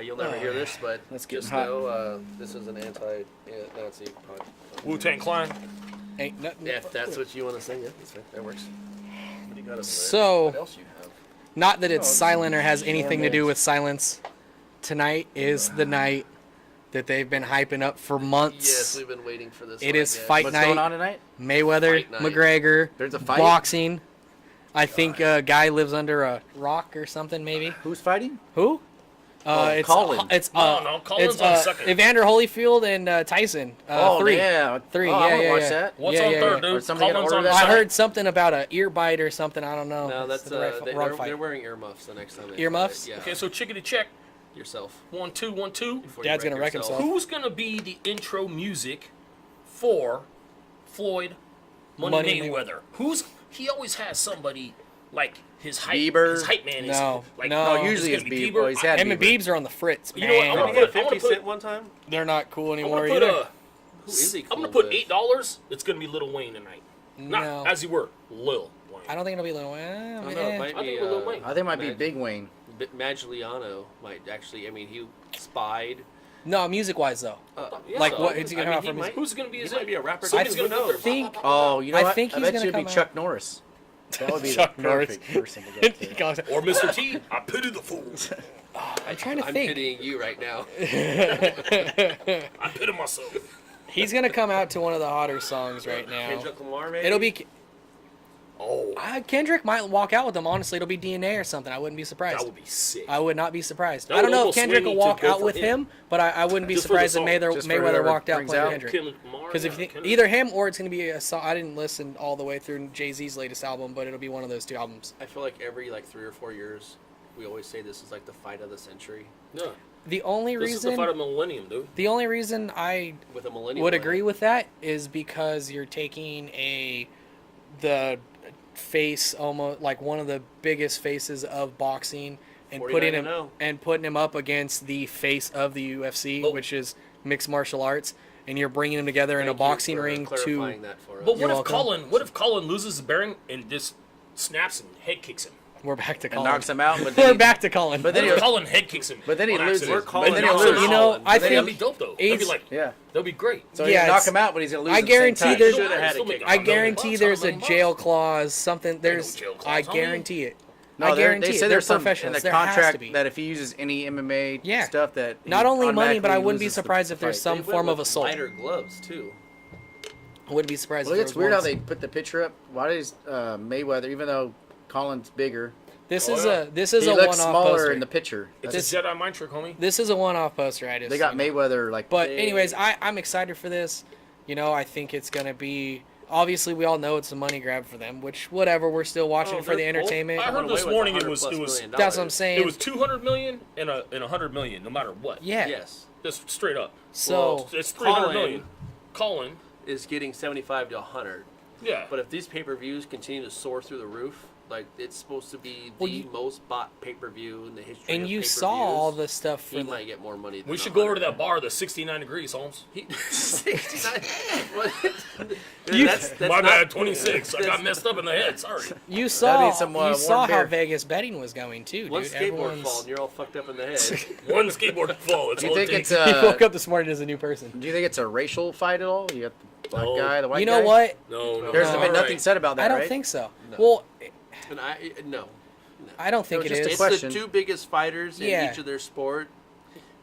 Speaker 1: You'll never hear this, but
Speaker 3: Let's get
Speaker 1: just
Speaker 3: hot.
Speaker 1: know this is an anti-Nazi podcast.
Speaker 4: Wu-Tang Clan.
Speaker 2: ain't nothing.
Speaker 1: Yeah, if that's what you want to sing, yeah, that's right. That works. What do you got over there?
Speaker 2: So-
Speaker 1: What else you have?
Speaker 2: Not that it's
Speaker 3: No,
Speaker 2: silent or has anything to do
Speaker 3: normal.
Speaker 2: with silence. Tonight is the night that they've been hyping up for months.
Speaker 1: Yes, we've been waiting for this.
Speaker 2: It
Speaker 1: one,
Speaker 2: is
Speaker 1: yeah.
Speaker 2: fight
Speaker 3: What's
Speaker 2: night.
Speaker 3: going on tonight?
Speaker 2: Mayweather,
Speaker 1: Fight night.
Speaker 2: McGregor,
Speaker 3: There's a fight?
Speaker 2: boxing. I think a guy lives under a rock or something, maybe.
Speaker 3: Who's fighting?
Speaker 2: Who? It's
Speaker 3: Colin.
Speaker 2: It's
Speaker 4: No, Colin's
Speaker 2: it's
Speaker 4: on second.
Speaker 2: Evander Holyfield and Tyson. Three.
Speaker 3: yeah.
Speaker 2: Three,
Speaker 3: Oh, I
Speaker 2: yeah,
Speaker 3: wanna
Speaker 2: yeah,
Speaker 3: watch
Speaker 2: yeah.
Speaker 3: that.
Speaker 4: What's
Speaker 2: Yeah,
Speaker 4: on
Speaker 2: yeah,
Speaker 4: third,
Speaker 2: yeah.
Speaker 3: Or
Speaker 4: dude?
Speaker 3: somebody
Speaker 4: Colin's
Speaker 3: order
Speaker 4: on
Speaker 3: that?
Speaker 2: I
Speaker 4: second.
Speaker 2: heard something about a ear bite or something. I don't know.
Speaker 1: No, that's
Speaker 2: the right, wrong
Speaker 1: they're
Speaker 2: fight.
Speaker 1: wearing earmuffs the next time. They
Speaker 2: Earmuffs?
Speaker 1: fight. Yeah.
Speaker 4: Okay, so chickadee check.
Speaker 1: yourself.
Speaker 4: 1, 2, 1, 2.
Speaker 1: Before
Speaker 2: Dad's
Speaker 1: you
Speaker 2: gonna wreck
Speaker 1: yourself.
Speaker 2: himself.
Speaker 4: Who's gonna be the intro music for Floyd Money Mayweather? He always has somebody like his hype.
Speaker 3: Bieber?
Speaker 4: His hype man is
Speaker 2: No,
Speaker 4: like
Speaker 2: no.
Speaker 3: No, usually
Speaker 4: it's
Speaker 3: it's
Speaker 4: gonna be
Speaker 3: Bieber. Oh, he's had
Speaker 2: Him and
Speaker 3: Bieber.
Speaker 2: Biebs are on the fritz,
Speaker 4: You know what,
Speaker 2: man.
Speaker 4: I'm
Speaker 1: Did
Speaker 4: gonna
Speaker 1: he get
Speaker 4: put-
Speaker 1: 50
Speaker 4: I'm gonna
Speaker 1: Cent one time?
Speaker 2: They're not cool
Speaker 4: I'm
Speaker 2: anymore
Speaker 4: gonna put
Speaker 2: either.
Speaker 1: Who is he
Speaker 4: I'm
Speaker 1: cool
Speaker 4: gonna put
Speaker 1: with?
Speaker 4: $8. It's gonna be Lil Wayne tonight. Not
Speaker 2: No.
Speaker 4: as you were, Lil Wayne.
Speaker 2: I don't think it'll be Lil Wayne.
Speaker 1: I don't know. It might
Speaker 4: I
Speaker 1: be.
Speaker 4: think Lil Wayne.
Speaker 3: I think it might be
Speaker 1: Mag-
Speaker 3: Big Wayne.
Speaker 1: Magliano might actually. I mean, he spied.
Speaker 2: No, music-wise though.
Speaker 4: Yeah,
Speaker 2: Like,
Speaker 4: so,
Speaker 2: what is he gonna
Speaker 1: I mean,
Speaker 2: have
Speaker 1: he
Speaker 2: from his?
Speaker 1: might-
Speaker 4: Who's gonna be
Speaker 1: He
Speaker 4: his?
Speaker 1: might be a rapper.
Speaker 4: Somebody's
Speaker 1: Who
Speaker 4: gonna
Speaker 1: knows?
Speaker 2: think-
Speaker 3: Oh, you know
Speaker 2: I
Speaker 3: what?
Speaker 2: think
Speaker 3: I
Speaker 2: he's
Speaker 3: bet
Speaker 2: gonna
Speaker 3: you it'd be
Speaker 2: come
Speaker 3: Chuck Norris. That would be
Speaker 2: Chuck
Speaker 3: the
Speaker 2: Norris.
Speaker 3: perfect person to go to.
Speaker 4: Or Mr. T. I pity the fool.
Speaker 2: I'm trying to
Speaker 1: I'm
Speaker 2: think.
Speaker 1: pitying you right now.
Speaker 4: I pity myself.
Speaker 2: He's gonna come out to one of the hotter songs right now.
Speaker 1: Kendrick Lamar, maybe.
Speaker 2: It'll be
Speaker 4: Oh,
Speaker 2: Kendrick might walk out with them. Honestly, it'll be DNA or something. I wouldn't be
Speaker 4: that
Speaker 2: surprised.
Speaker 4: would be sick.
Speaker 2: I would not be surprised.
Speaker 4: That
Speaker 2: I don't
Speaker 4: would
Speaker 2: know if
Speaker 4: almost
Speaker 2: Kendrick
Speaker 4: swing
Speaker 2: will
Speaker 4: me to
Speaker 2: walk
Speaker 4: go
Speaker 2: out
Speaker 4: for
Speaker 2: with
Speaker 4: him.
Speaker 2: him, but I wouldn't be
Speaker 4: Just for the
Speaker 2: surprised if
Speaker 4: song.
Speaker 3: Just for
Speaker 2: Mayweather
Speaker 3: whoever
Speaker 2: walked out
Speaker 3: brings
Speaker 2: playing
Speaker 3: out.
Speaker 2: Kendrick.
Speaker 4: Kendrick Lamar,
Speaker 2: Because if
Speaker 4: yeah,
Speaker 2: you think,
Speaker 4: Kendrick.
Speaker 2: either him or it's gonna be a song. I didn't listen all the way through Jay-Z's latest album, but it'll be one of those two albums.
Speaker 1: I feel like every 3 or 4 years, we always say this is like the fight of the century
Speaker 4: Yeah.
Speaker 2: The only
Speaker 4: This is the fight
Speaker 2: reason,
Speaker 4: of millennium, dude.
Speaker 2: the only reason I
Speaker 1: with a millennial.
Speaker 2: would
Speaker 1: winner.
Speaker 2: agree with that is because you're taking the face, almost like one of the biggest faces of boxing, and
Speaker 1: 49-0.
Speaker 2: putting him up against the face of the UFC,
Speaker 4: But-
Speaker 2: which is mixed martial arts, and you're bringing them together in a
Speaker 1: Thank you
Speaker 2: boxing
Speaker 1: for
Speaker 2: ring
Speaker 1: clarifying
Speaker 2: to.
Speaker 1: that for us.
Speaker 4: But
Speaker 2: You're
Speaker 4: what
Speaker 2: welcome.
Speaker 4: if Colin loses his bearing and just snaps and head kicks him?
Speaker 2: We're back to
Speaker 3: And
Speaker 2: Colin.
Speaker 3: knocks him out, but
Speaker 2: We're
Speaker 3: then
Speaker 2: back to Colin.
Speaker 3: But then
Speaker 4: What if
Speaker 3: he'll-
Speaker 4: Colin head kicks him?
Speaker 3: but then he
Speaker 4: on
Speaker 3: loses.
Speaker 4: accident?
Speaker 1: We're calling
Speaker 3: But then
Speaker 1: out
Speaker 3: he'll
Speaker 1: Colin.
Speaker 3: lose.
Speaker 2: You know, I
Speaker 4: That'd
Speaker 2: think
Speaker 4: be dope though. That'd be
Speaker 2: Ace-
Speaker 4: like,
Speaker 3: Yeah.
Speaker 4: that'd be great.
Speaker 3: So
Speaker 2: Yeah,
Speaker 3: he'll knock
Speaker 2: it's-
Speaker 3: him out, but he's gonna lose.
Speaker 2: I
Speaker 3: at the same
Speaker 2: guarantee
Speaker 3: time.
Speaker 2: there's-
Speaker 4: Should've
Speaker 1: had
Speaker 4: Still
Speaker 1: a
Speaker 4: make
Speaker 1: kick.
Speaker 2: I
Speaker 4: $100
Speaker 2: guarantee
Speaker 4: bucks,
Speaker 2: there's a
Speaker 4: $100
Speaker 2: jail
Speaker 4: bucks.
Speaker 2: clause, something. There's,
Speaker 4: jail clause,
Speaker 2: I
Speaker 4: homie.
Speaker 2: guarantee it.
Speaker 3: No,
Speaker 2: I
Speaker 3: they're-
Speaker 2: guarantee
Speaker 3: they
Speaker 2: it.
Speaker 3: said
Speaker 2: They're
Speaker 3: there's some in
Speaker 2: professionals.
Speaker 3: the
Speaker 2: There has to
Speaker 3: contract
Speaker 2: be.
Speaker 3: that if he uses any MMA
Speaker 2: Yeah.
Speaker 3: stuff that he
Speaker 2: Not only money, but I
Speaker 3: automatically
Speaker 2: wouldn't be
Speaker 3: loses the
Speaker 2: surprised if there's
Speaker 3: fight.
Speaker 2: some
Speaker 1: They went
Speaker 2: form of
Speaker 1: with
Speaker 2: assault.
Speaker 1: Lighter gloves too.
Speaker 2: I wouldn't be surprised.
Speaker 3: Well,
Speaker 2: if
Speaker 3: it's
Speaker 2: there was
Speaker 3: weird how
Speaker 2: one.
Speaker 3: they put the picture up. Why does Mayweather, even though Colin's bigger,
Speaker 2: This
Speaker 4: Oh,
Speaker 2: is
Speaker 4: yeah.
Speaker 2: he
Speaker 3: he
Speaker 2: a
Speaker 3: looks
Speaker 2: one-off
Speaker 3: smaller
Speaker 2: poster.
Speaker 3: in the picture?
Speaker 4: It's
Speaker 2: This-
Speaker 4: a Jedi mind trick, homie.
Speaker 2: This is a one-off poster. I just
Speaker 3: They got
Speaker 2: you know.
Speaker 3: Mayweather like.
Speaker 2: But
Speaker 3: big.
Speaker 2: anyways, I'm excited for this. You know, I think it's gonna be. Obviously, we all know it's a money grab for them. Which, whatever, we're still watching
Speaker 1: Oh,
Speaker 2: for the
Speaker 1: they're both-
Speaker 2: entertainment.
Speaker 4: I heard
Speaker 1: Went
Speaker 4: this
Speaker 1: away with
Speaker 4: morning it
Speaker 1: $100
Speaker 4: was-
Speaker 1: plus
Speaker 4: it was-
Speaker 1: million
Speaker 2: That's what I'm
Speaker 1: dollars.
Speaker 2: saying.
Speaker 4: It was 200 million and a 100 million, no matter what.
Speaker 2: Yeah.
Speaker 1: Yes.
Speaker 4: Just straight up.
Speaker 2: So
Speaker 1: Well,
Speaker 4: It's 300
Speaker 1: Colin-
Speaker 4: million. Colin.
Speaker 1: Is getting 75 to 100.
Speaker 4: Yeah.
Speaker 1: But if these pay-per-views continue to soar through the roof, like it's supposed to be
Speaker 2: Well,
Speaker 1: the
Speaker 2: you-
Speaker 1: most bought pay-per-view in the history
Speaker 2: and
Speaker 1: of
Speaker 2: you
Speaker 1: pay-per-views,
Speaker 2: saw all the stuff for
Speaker 1: he
Speaker 2: the,
Speaker 1: might get more money than
Speaker 4: we should go over to
Speaker 1: 100.
Speaker 4: that bar, the 69 degrees, Holmes.
Speaker 1: He, 69. What?
Speaker 2: You-
Speaker 1: that's
Speaker 4: My
Speaker 1: not-
Speaker 4: bad, 26. I got
Speaker 1: that's-
Speaker 4: messed up in the head. Sorry.
Speaker 2: you saw
Speaker 3: needs some,
Speaker 2: you
Speaker 3: warm
Speaker 2: saw how
Speaker 3: beer.
Speaker 2: Vegas betting was going too,
Speaker 1: One
Speaker 2: dude.
Speaker 1: skateboard
Speaker 2: Everyone's-
Speaker 1: fall and you're all fucked up in the head.
Speaker 4: One skateboard fall. It's
Speaker 3: Do you
Speaker 4: all it
Speaker 3: think it's
Speaker 4: takes.
Speaker 2: He
Speaker 3: a?
Speaker 2: woke up this morning as a new person.
Speaker 3: Do you think it's a racial fight at all? You got the black
Speaker 4: No.
Speaker 3: guy, the white
Speaker 2: You
Speaker 3: guy.
Speaker 2: know what?
Speaker 4: No.
Speaker 3: There's
Speaker 2: No.
Speaker 3: been nothing
Speaker 4: Alright.
Speaker 3: said about that.
Speaker 2: I don't
Speaker 3: right?
Speaker 2: think so.
Speaker 1: No.
Speaker 2: Well,
Speaker 1: And no.
Speaker 2: I don't think
Speaker 3: was
Speaker 2: it
Speaker 3: just a
Speaker 2: is.
Speaker 3: question.
Speaker 1: It's the two biggest fighters in
Speaker 2: Yeah.
Speaker 1: each of their sport,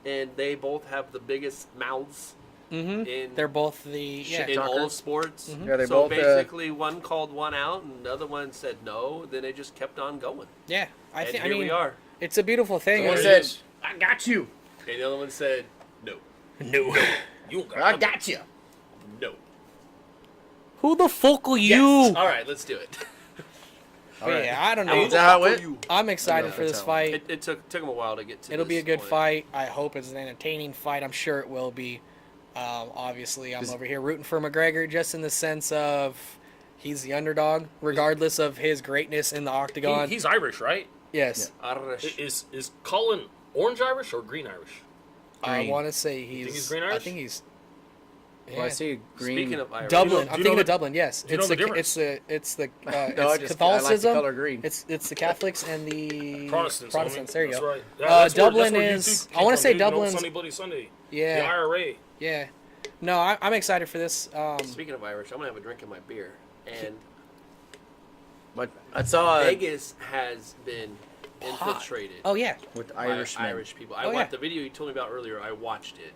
Speaker 1: and they both have the biggest mouths
Speaker 2: Mm-hmm.
Speaker 1: in
Speaker 2: They're both the yeah.
Speaker 1: in all
Speaker 3: talkers.
Speaker 1: sports.
Speaker 2: Mhm.
Speaker 3: Yeah, they
Speaker 1: so
Speaker 3: both.
Speaker 1: basically, one called one out, and the other one said no. Then they just kept on going.
Speaker 2: Yeah, I
Speaker 1: And
Speaker 2: think.
Speaker 1: here
Speaker 2: I mean,
Speaker 1: we are.
Speaker 2: it's a beautiful thing.
Speaker 4: There
Speaker 3: One
Speaker 4: it
Speaker 3: said,
Speaker 4: is.
Speaker 3: "I got you.
Speaker 1: And the other one said no,
Speaker 2: No.
Speaker 4: You got
Speaker 3: I got you."
Speaker 1: no.
Speaker 2: Who the fuck are you?
Speaker 1: Yes. All right, let's do it.
Speaker 3: All right.
Speaker 2: Yeah, I don't
Speaker 3: Is
Speaker 2: know.
Speaker 3: that how it went?
Speaker 2: I'm excited
Speaker 3: Yeah,
Speaker 2: for this
Speaker 3: that's how-
Speaker 2: fight.
Speaker 1: It took him a while to get to.
Speaker 2: It'll be a
Speaker 1: this
Speaker 2: good
Speaker 1: point.
Speaker 2: fight. I hope it's an entertaining fight. I'm sure it will be. Obviously, I'm over here rooting for McGregor just in the sense of he's the underdog, regardless of his greatness in the octagon.
Speaker 4: He's Irish, right?
Speaker 2: Yes.
Speaker 1: Irish.
Speaker 4: Is Colin orange Irish or green Irish?
Speaker 2: I
Speaker 3: Green.
Speaker 2: want to say
Speaker 4: think
Speaker 2: he's.
Speaker 4: he's green
Speaker 2: I
Speaker 4: Irish?
Speaker 2: think he's.
Speaker 3: Well, I see green.
Speaker 1: Speaking of Irish,
Speaker 2: Dublin.
Speaker 4: Do you
Speaker 2: I'm
Speaker 4: know
Speaker 2: thinking
Speaker 4: the-
Speaker 2: of Dublin. Yes,
Speaker 4: do you know the difference?
Speaker 2: it's the
Speaker 3: No, I
Speaker 2: it's
Speaker 3: just-
Speaker 2: Catholicism.
Speaker 3: I like the color green.
Speaker 2: It's the Catholics and the
Speaker 4: Protestants.
Speaker 2: There you
Speaker 4: That's
Speaker 2: go.
Speaker 4: right. That's
Speaker 2: Dublin
Speaker 4: where
Speaker 2: is.
Speaker 4: YouTube
Speaker 2: I
Speaker 4: came
Speaker 2: want to
Speaker 4: from,
Speaker 2: say
Speaker 4: dude. You know,
Speaker 2: Dublin's.
Speaker 4: Sunday Bloody Sunday. The
Speaker 2: Yeah,
Speaker 4: IRA.
Speaker 2: yeah. No, I'm excited for this.
Speaker 1: Speaking of Irish, I'm gonna have a drink of my beer, and
Speaker 3: But I saw
Speaker 1: Vegas has been infiltrated
Speaker 2: Oh yeah.
Speaker 3: with
Speaker 1: by
Speaker 3: Irishmen.
Speaker 1: Irish people. I
Speaker 2: Oh,
Speaker 1: watched
Speaker 2: yeah.
Speaker 1: the video you told me about earlier. I watched it,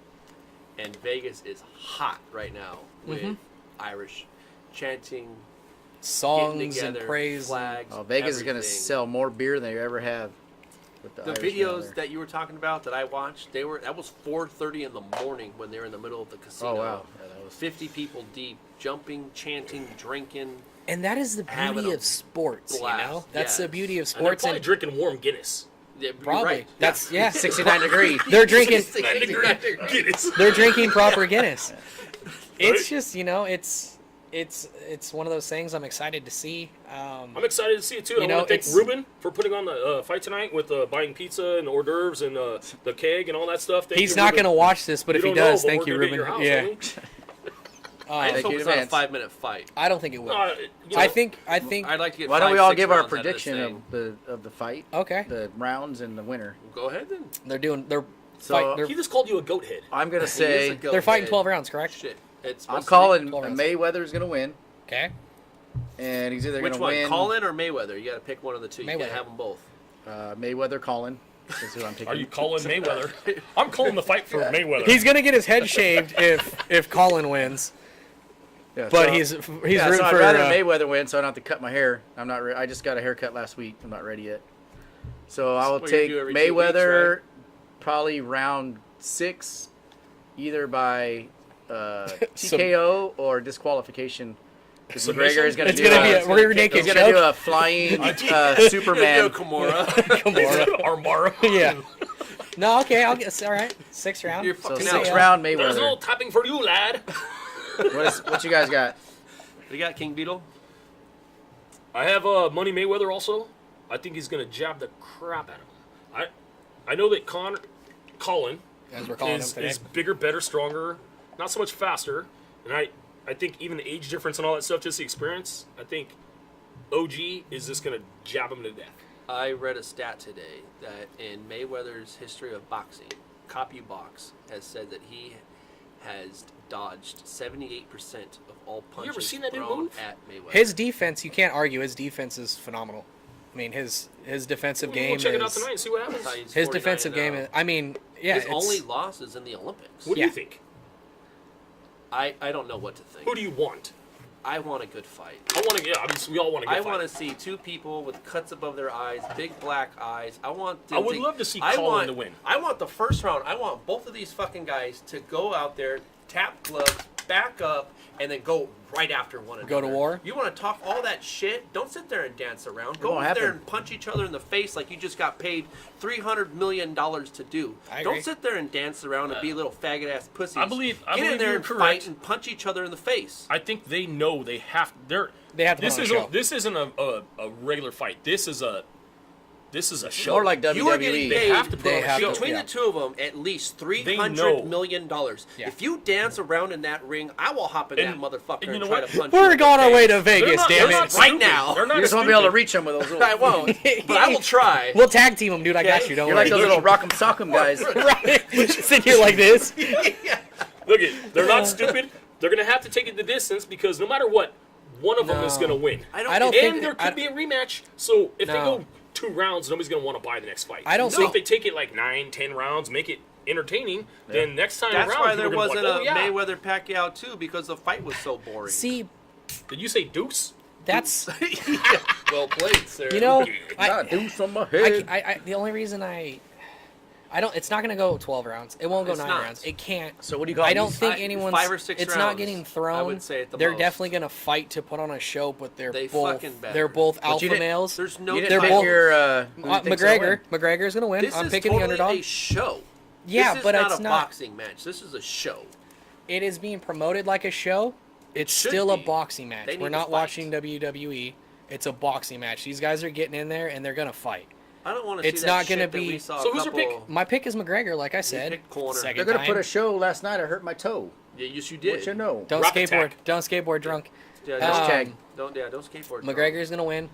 Speaker 1: and Vegas is hot right now with
Speaker 2: Mm-hmm.
Speaker 1: Irish chanting, getting
Speaker 2: Songs and
Speaker 1: together,
Speaker 2: praise.
Speaker 1: flags.
Speaker 3: Oh, Vegas is going to
Speaker 1: everything.
Speaker 3: sell more beer than they ever have. With
Speaker 1: The
Speaker 3: Irishmen out
Speaker 1: videos
Speaker 3: there.
Speaker 1: that you were talking about that I watched, that was 4:30 in the morning when they were in the middle of the casino.
Speaker 3: Oh wow, yeah, that was
Speaker 1: 50 people deep, jumping, chanting, drinking.
Speaker 2: And that is the
Speaker 1: Having
Speaker 2: beauty
Speaker 1: a
Speaker 2: of sports,
Speaker 1: blast.
Speaker 2: you know? That's
Speaker 1: Yeah.
Speaker 2: the beauty of
Speaker 4: And they're
Speaker 2: sports.
Speaker 4: probably drinking warm Guinness.
Speaker 1: Yeah, you're
Speaker 2: Probably.
Speaker 1: right.
Speaker 2: That's, yeah.
Speaker 3: 69 degrees.
Speaker 2: They're drinking
Speaker 4: Guinness.
Speaker 2: they're drinking proper Guinness. It's
Speaker 4: Right?
Speaker 2: just, you know, it's one of those things I'm excited to see.
Speaker 4: I'm excited to see it too.
Speaker 2: You
Speaker 4: I
Speaker 2: know,
Speaker 4: want to
Speaker 2: it's-
Speaker 4: thank Ruben for putting on the fight tonight with buying pizza and the hors d'oeuvres and the keg and all that stuff. Thank
Speaker 2: He's
Speaker 4: you,
Speaker 2: not
Speaker 4: Ruben.
Speaker 2: going to watch this, but
Speaker 4: You
Speaker 2: if he
Speaker 4: don't know,
Speaker 2: does,
Speaker 4: but
Speaker 2: thank
Speaker 4: we're
Speaker 2: you,
Speaker 4: gonna get
Speaker 2: Ruben.
Speaker 4: your house,
Speaker 2: Yeah.
Speaker 4: homie.
Speaker 1: I just
Speaker 3: Thank
Speaker 1: hope
Speaker 3: you
Speaker 1: it's
Speaker 3: in
Speaker 1: not a
Speaker 3: advance.
Speaker 1: 5-minute fight.
Speaker 2: I don't think it will.
Speaker 4: You
Speaker 2: I
Speaker 4: know,
Speaker 2: think
Speaker 1: I'd like to get
Speaker 3: Why don't we
Speaker 1: 5,
Speaker 3: all
Speaker 1: 6
Speaker 3: give our
Speaker 1: rounds out of this
Speaker 3: prediction
Speaker 1: thing.
Speaker 3: of the fight,
Speaker 2: okay.
Speaker 3: the rounds, and the winner?
Speaker 1: Go ahead then.
Speaker 2: They're
Speaker 3: So-
Speaker 4: he just called you a goat head.
Speaker 3: I'm gonna
Speaker 1: He is a
Speaker 3: say
Speaker 1: goat
Speaker 2: they're fighting
Speaker 1: head.
Speaker 2: 12 rounds, correct?
Speaker 1: Shit. It's
Speaker 3: I'm
Speaker 1: supposed to
Speaker 3: calling
Speaker 2: 12 rounds.
Speaker 3: Mayweather's gonna win,
Speaker 2: Okay.
Speaker 3: and he's either
Speaker 1: be. Which
Speaker 3: gonna
Speaker 1: one,
Speaker 3: win.
Speaker 1: Colin or Mayweather? You got to pick one of the two. You
Speaker 2: Mayweather.
Speaker 1: can't have them both.
Speaker 3: Mayweather, Colin. Is who I'm picking.
Speaker 4: Are you calling Mayweather? I'm calling the fight for Mayweather.
Speaker 2: He's going to get his head shaved if Colin wins,
Speaker 3: Yeah,
Speaker 2: but
Speaker 3: so-
Speaker 2: he's
Speaker 3: yeah,
Speaker 2: rooting
Speaker 3: so I'd
Speaker 2: for
Speaker 3: rather Mayweather win, so I don't have to cut my hair. I'm not. I just got a haircut last week. I'm not ready yet. So I will
Speaker 1: what you
Speaker 3: take
Speaker 1: do every 2 weeks,
Speaker 3: Mayweather,
Speaker 1: right?
Speaker 3: probably round 6, either by TKO or disqualification. Because
Speaker 4: Submission?
Speaker 3: McGregor is going to
Speaker 2: It's
Speaker 3: do.
Speaker 2: going to be a rear
Speaker 3: He's
Speaker 2: naked
Speaker 3: going to do
Speaker 2: choke.
Speaker 3: a flying
Speaker 1: Yo,
Speaker 3: Superman.
Speaker 1: Kimura.
Speaker 4: Armaro.
Speaker 2: Yeah. No, okay, I'll get. All right, 6th round.
Speaker 1: You're
Speaker 3: So
Speaker 1: fucking
Speaker 3: 6
Speaker 1: out.
Speaker 3: round
Speaker 4: There's no
Speaker 3: Mayweather.
Speaker 4: tapping for you, lad.
Speaker 3: What you guys got?
Speaker 1: You got King Beetle?
Speaker 4: I have Money Mayweather also. I think he's gonna jab the crap out of him. I know that Colin
Speaker 2: As we're calling him
Speaker 4: is
Speaker 2: today.
Speaker 4: bigger, better, stronger, not so much faster. And I think even the age difference and all that stuff, just the experience, I think OG is just gonna jab him to death.
Speaker 1: I read a stat today that in Mayweather's history of boxing, CopyBox has said that he has dodged 78% of all punches
Speaker 4: ever seen that dude
Speaker 1: thrown
Speaker 4: move?
Speaker 1: at Mayweather.
Speaker 2: His defense, you can't argue. His defense is phenomenal. I mean, his defensive
Speaker 4: We'll
Speaker 2: game
Speaker 4: check it out
Speaker 2: is.
Speaker 4: tonight and see what happens.
Speaker 1: He's
Speaker 2: His
Speaker 1: 49
Speaker 2: defensive
Speaker 1: and
Speaker 2: game
Speaker 1: out.
Speaker 2: is. I mean, yeah.
Speaker 1: His
Speaker 2: it's,
Speaker 1: only loss is in the Olympics.
Speaker 4: What do
Speaker 2: Yeah.
Speaker 4: you think?
Speaker 1: I don't know what to think.
Speaker 4: Who do you want?
Speaker 1: I want a good fight.
Speaker 4: I want to. Yeah, I mean, we all want to
Speaker 1: I
Speaker 4: get.
Speaker 1: want to see two people with cuts above their eyes, big black eyes. I want. Them
Speaker 4: I would love to see
Speaker 1: I
Speaker 4: Colin
Speaker 1: want,
Speaker 4: to win.
Speaker 1: I want the first round. I want both of these fucking guys to go out there, tap gloves, back up, and then go right after one another.
Speaker 2: Go to war?
Speaker 1: You want to talk all that shit? Don't sit there and dance around. Go
Speaker 3: won't
Speaker 1: out there
Speaker 3: happen.
Speaker 1: and punch each other in the face like you just got paid $300 million to do.
Speaker 2: I agree.
Speaker 1: Don't sit there and dance around and be little faggot ass pussies.
Speaker 4: I believe
Speaker 1: Get in there
Speaker 4: you're
Speaker 1: and
Speaker 4: correct.
Speaker 1: fight and punch each other in the face.
Speaker 4: I think they know they have.
Speaker 2: They have to
Speaker 4: This
Speaker 2: put on a show.
Speaker 4: isn't. This isn't a regular fight. This is a show.
Speaker 3: More like WWE.
Speaker 1: You are getting
Speaker 4: They
Speaker 1: paid
Speaker 4: have to put
Speaker 2: They
Speaker 4: on a
Speaker 2: have
Speaker 4: show.
Speaker 2: to.
Speaker 1: between
Speaker 2: Yeah.
Speaker 1: the two of them at least
Speaker 4: know.
Speaker 1: $300 million.
Speaker 2: Yeah.
Speaker 1: If you dance around in that ring, I will hop in
Speaker 4: And-
Speaker 1: that motherfucker
Speaker 4: and you
Speaker 1: and
Speaker 4: know
Speaker 1: try
Speaker 4: what?
Speaker 1: to punch you
Speaker 2: We're
Speaker 1: in the
Speaker 2: on our
Speaker 1: face.
Speaker 2: way to
Speaker 4: They're
Speaker 2: Vegas,
Speaker 4: not-
Speaker 2: damn
Speaker 4: they're not
Speaker 2: it.
Speaker 1: Right
Speaker 4: stupid.
Speaker 1: now.
Speaker 4: They're not
Speaker 3: You just want to be able to
Speaker 4: stupid.
Speaker 3: reach him with those
Speaker 1: I
Speaker 3: little.
Speaker 1: won't, but I will try.
Speaker 2: We'll tag team him, dude. I got
Speaker 1: Okay.
Speaker 2: you. Don't
Speaker 3: You're
Speaker 2: worry.
Speaker 3: like those little rock'em sock'em guys.
Speaker 2: right. Sit here like this.
Speaker 4: Look it. They're not stupid. They're gonna have to take it the distance because no matter what, one of them is gonna win.
Speaker 2: I don't
Speaker 1: get-
Speaker 2: think
Speaker 4: And there
Speaker 2: that-
Speaker 4: could be a rematch. So if they
Speaker 2: No.
Speaker 4: go 2 rounds, nobody's gonna want to buy the next fight.
Speaker 2: I don't
Speaker 4: So
Speaker 2: think-
Speaker 4: if they take it like 9, 10 rounds, make it entertaining, then next time
Speaker 1: That's
Speaker 4: around,
Speaker 1: why
Speaker 4: people
Speaker 1: there
Speaker 4: are gonna
Speaker 1: wasn't
Speaker 4: be like, oh,
Speaker 1: a
Speaker 4: yeah.
Speaker 1: Mayweather Pacquiao too, because the fight was so boring.
Speaker 2: See,
Speaker 4: Did you say Deuce?
Speaker 2: that's
Speaker 1: Well played, sir.
Speaker 2: you know.
Speaker 3: I do some my head.
Speaker 2: The only reason I It's not gonna go 12 rounds. It won't go
Speaker 1: It's
Speaker 2: 9
Speaker 1: not.
Speaker 2: rounds. It can't.
Speaker 3: So what do you call
Speaker 2: I don't
Speaker 3: these?
Speaker 2: think anyone's.
Speaker 1: 5 or 6
Speaker 2: It's not
Speaker 1: rounds,
Speaker 2: getting
Speaker 1: I
Speaker 2: thrown.
Speaker 1: would say at the
Speaker 2: They're
Speaker 1: most.
Speaker 2: definitely gonna fight to put on a show, but they're
Speaker 1: They
Speaker 2: both.
Speaker 1: fucking better.
Speaker 2: They're both
Speaker 3: But you
Speaker 2: alpha
Speaker 3: didn't-
Speaker 2: males.
Speaker 1: There's no
Speaker 3: You
Speaker 2: They're
Speaker 3: didn't pick
Speaker 2: both-
Speaker 3: your who you think's gonna
Speaker 2: McGregor.
Speaker 3: win?
Speaker 2: McGregor's gonna win.
Speaker 1: This
Speaker 2: I'm
Speaker 1: is
Speaker 2: picking
Speaker 1: totally
Speaker 2: the underdog.
Speaker 1: a show.
Speaker 2: Yeah,
Speaker 1: this is
Speaker 2: but
Speaker 1: not
Speaker 2: it's
Speaker 1: a
Speaker 2: not.
Speaker 1: boxing match. This is a show.
Speaker 2: It is being promoted like a show. It's
Speaker 1: should
Speaker 2: still a
Speaker 1: be.
Speaker 2: boxing match.
Speaker 1: They
Speaker 2: We're
Speaker 1: need
Speaker 2: not
Speaker 1: to fight.
Speaker 2: watching WWE. It's a boxing match. These guys are getting in there and they're gonna fight.
Speaker 1: I don't want to
Speaker 2: It's
Speaker 1: see
Speaker 2: not
Speaker 1: that
Speaker 2: gonna
Speaker 1: shit that
Speaker 2: be-
Speaker 1: we saw
Speaker 4: So
Speaker 1: a
Speaker 4: who's your
Speaker 1: couple-
Speaker 4: pick?
Speaker 2: My pick is McGregor, like I said.
Speaker 1: picked corner.
Speaker 2: Second
Speaker 3: They're gonna
Speaker 2: time.
Speaker 3: put a show last night. I hurt my toe.
Speaker 1: Yeah, yes, you did.
Speaker 3: What you know?
Speaker 2: Don't
Speaker 4: Rock
Speaker 2: skateboard.
Speaker 4: attack.
Speaker 2: Don't skateboard drunk.
Speaker 1: Yeah,
Speaker 3: Hashtag.
Speaker 1: don't skateboard.
Speaker 2: McGregor's gonna win.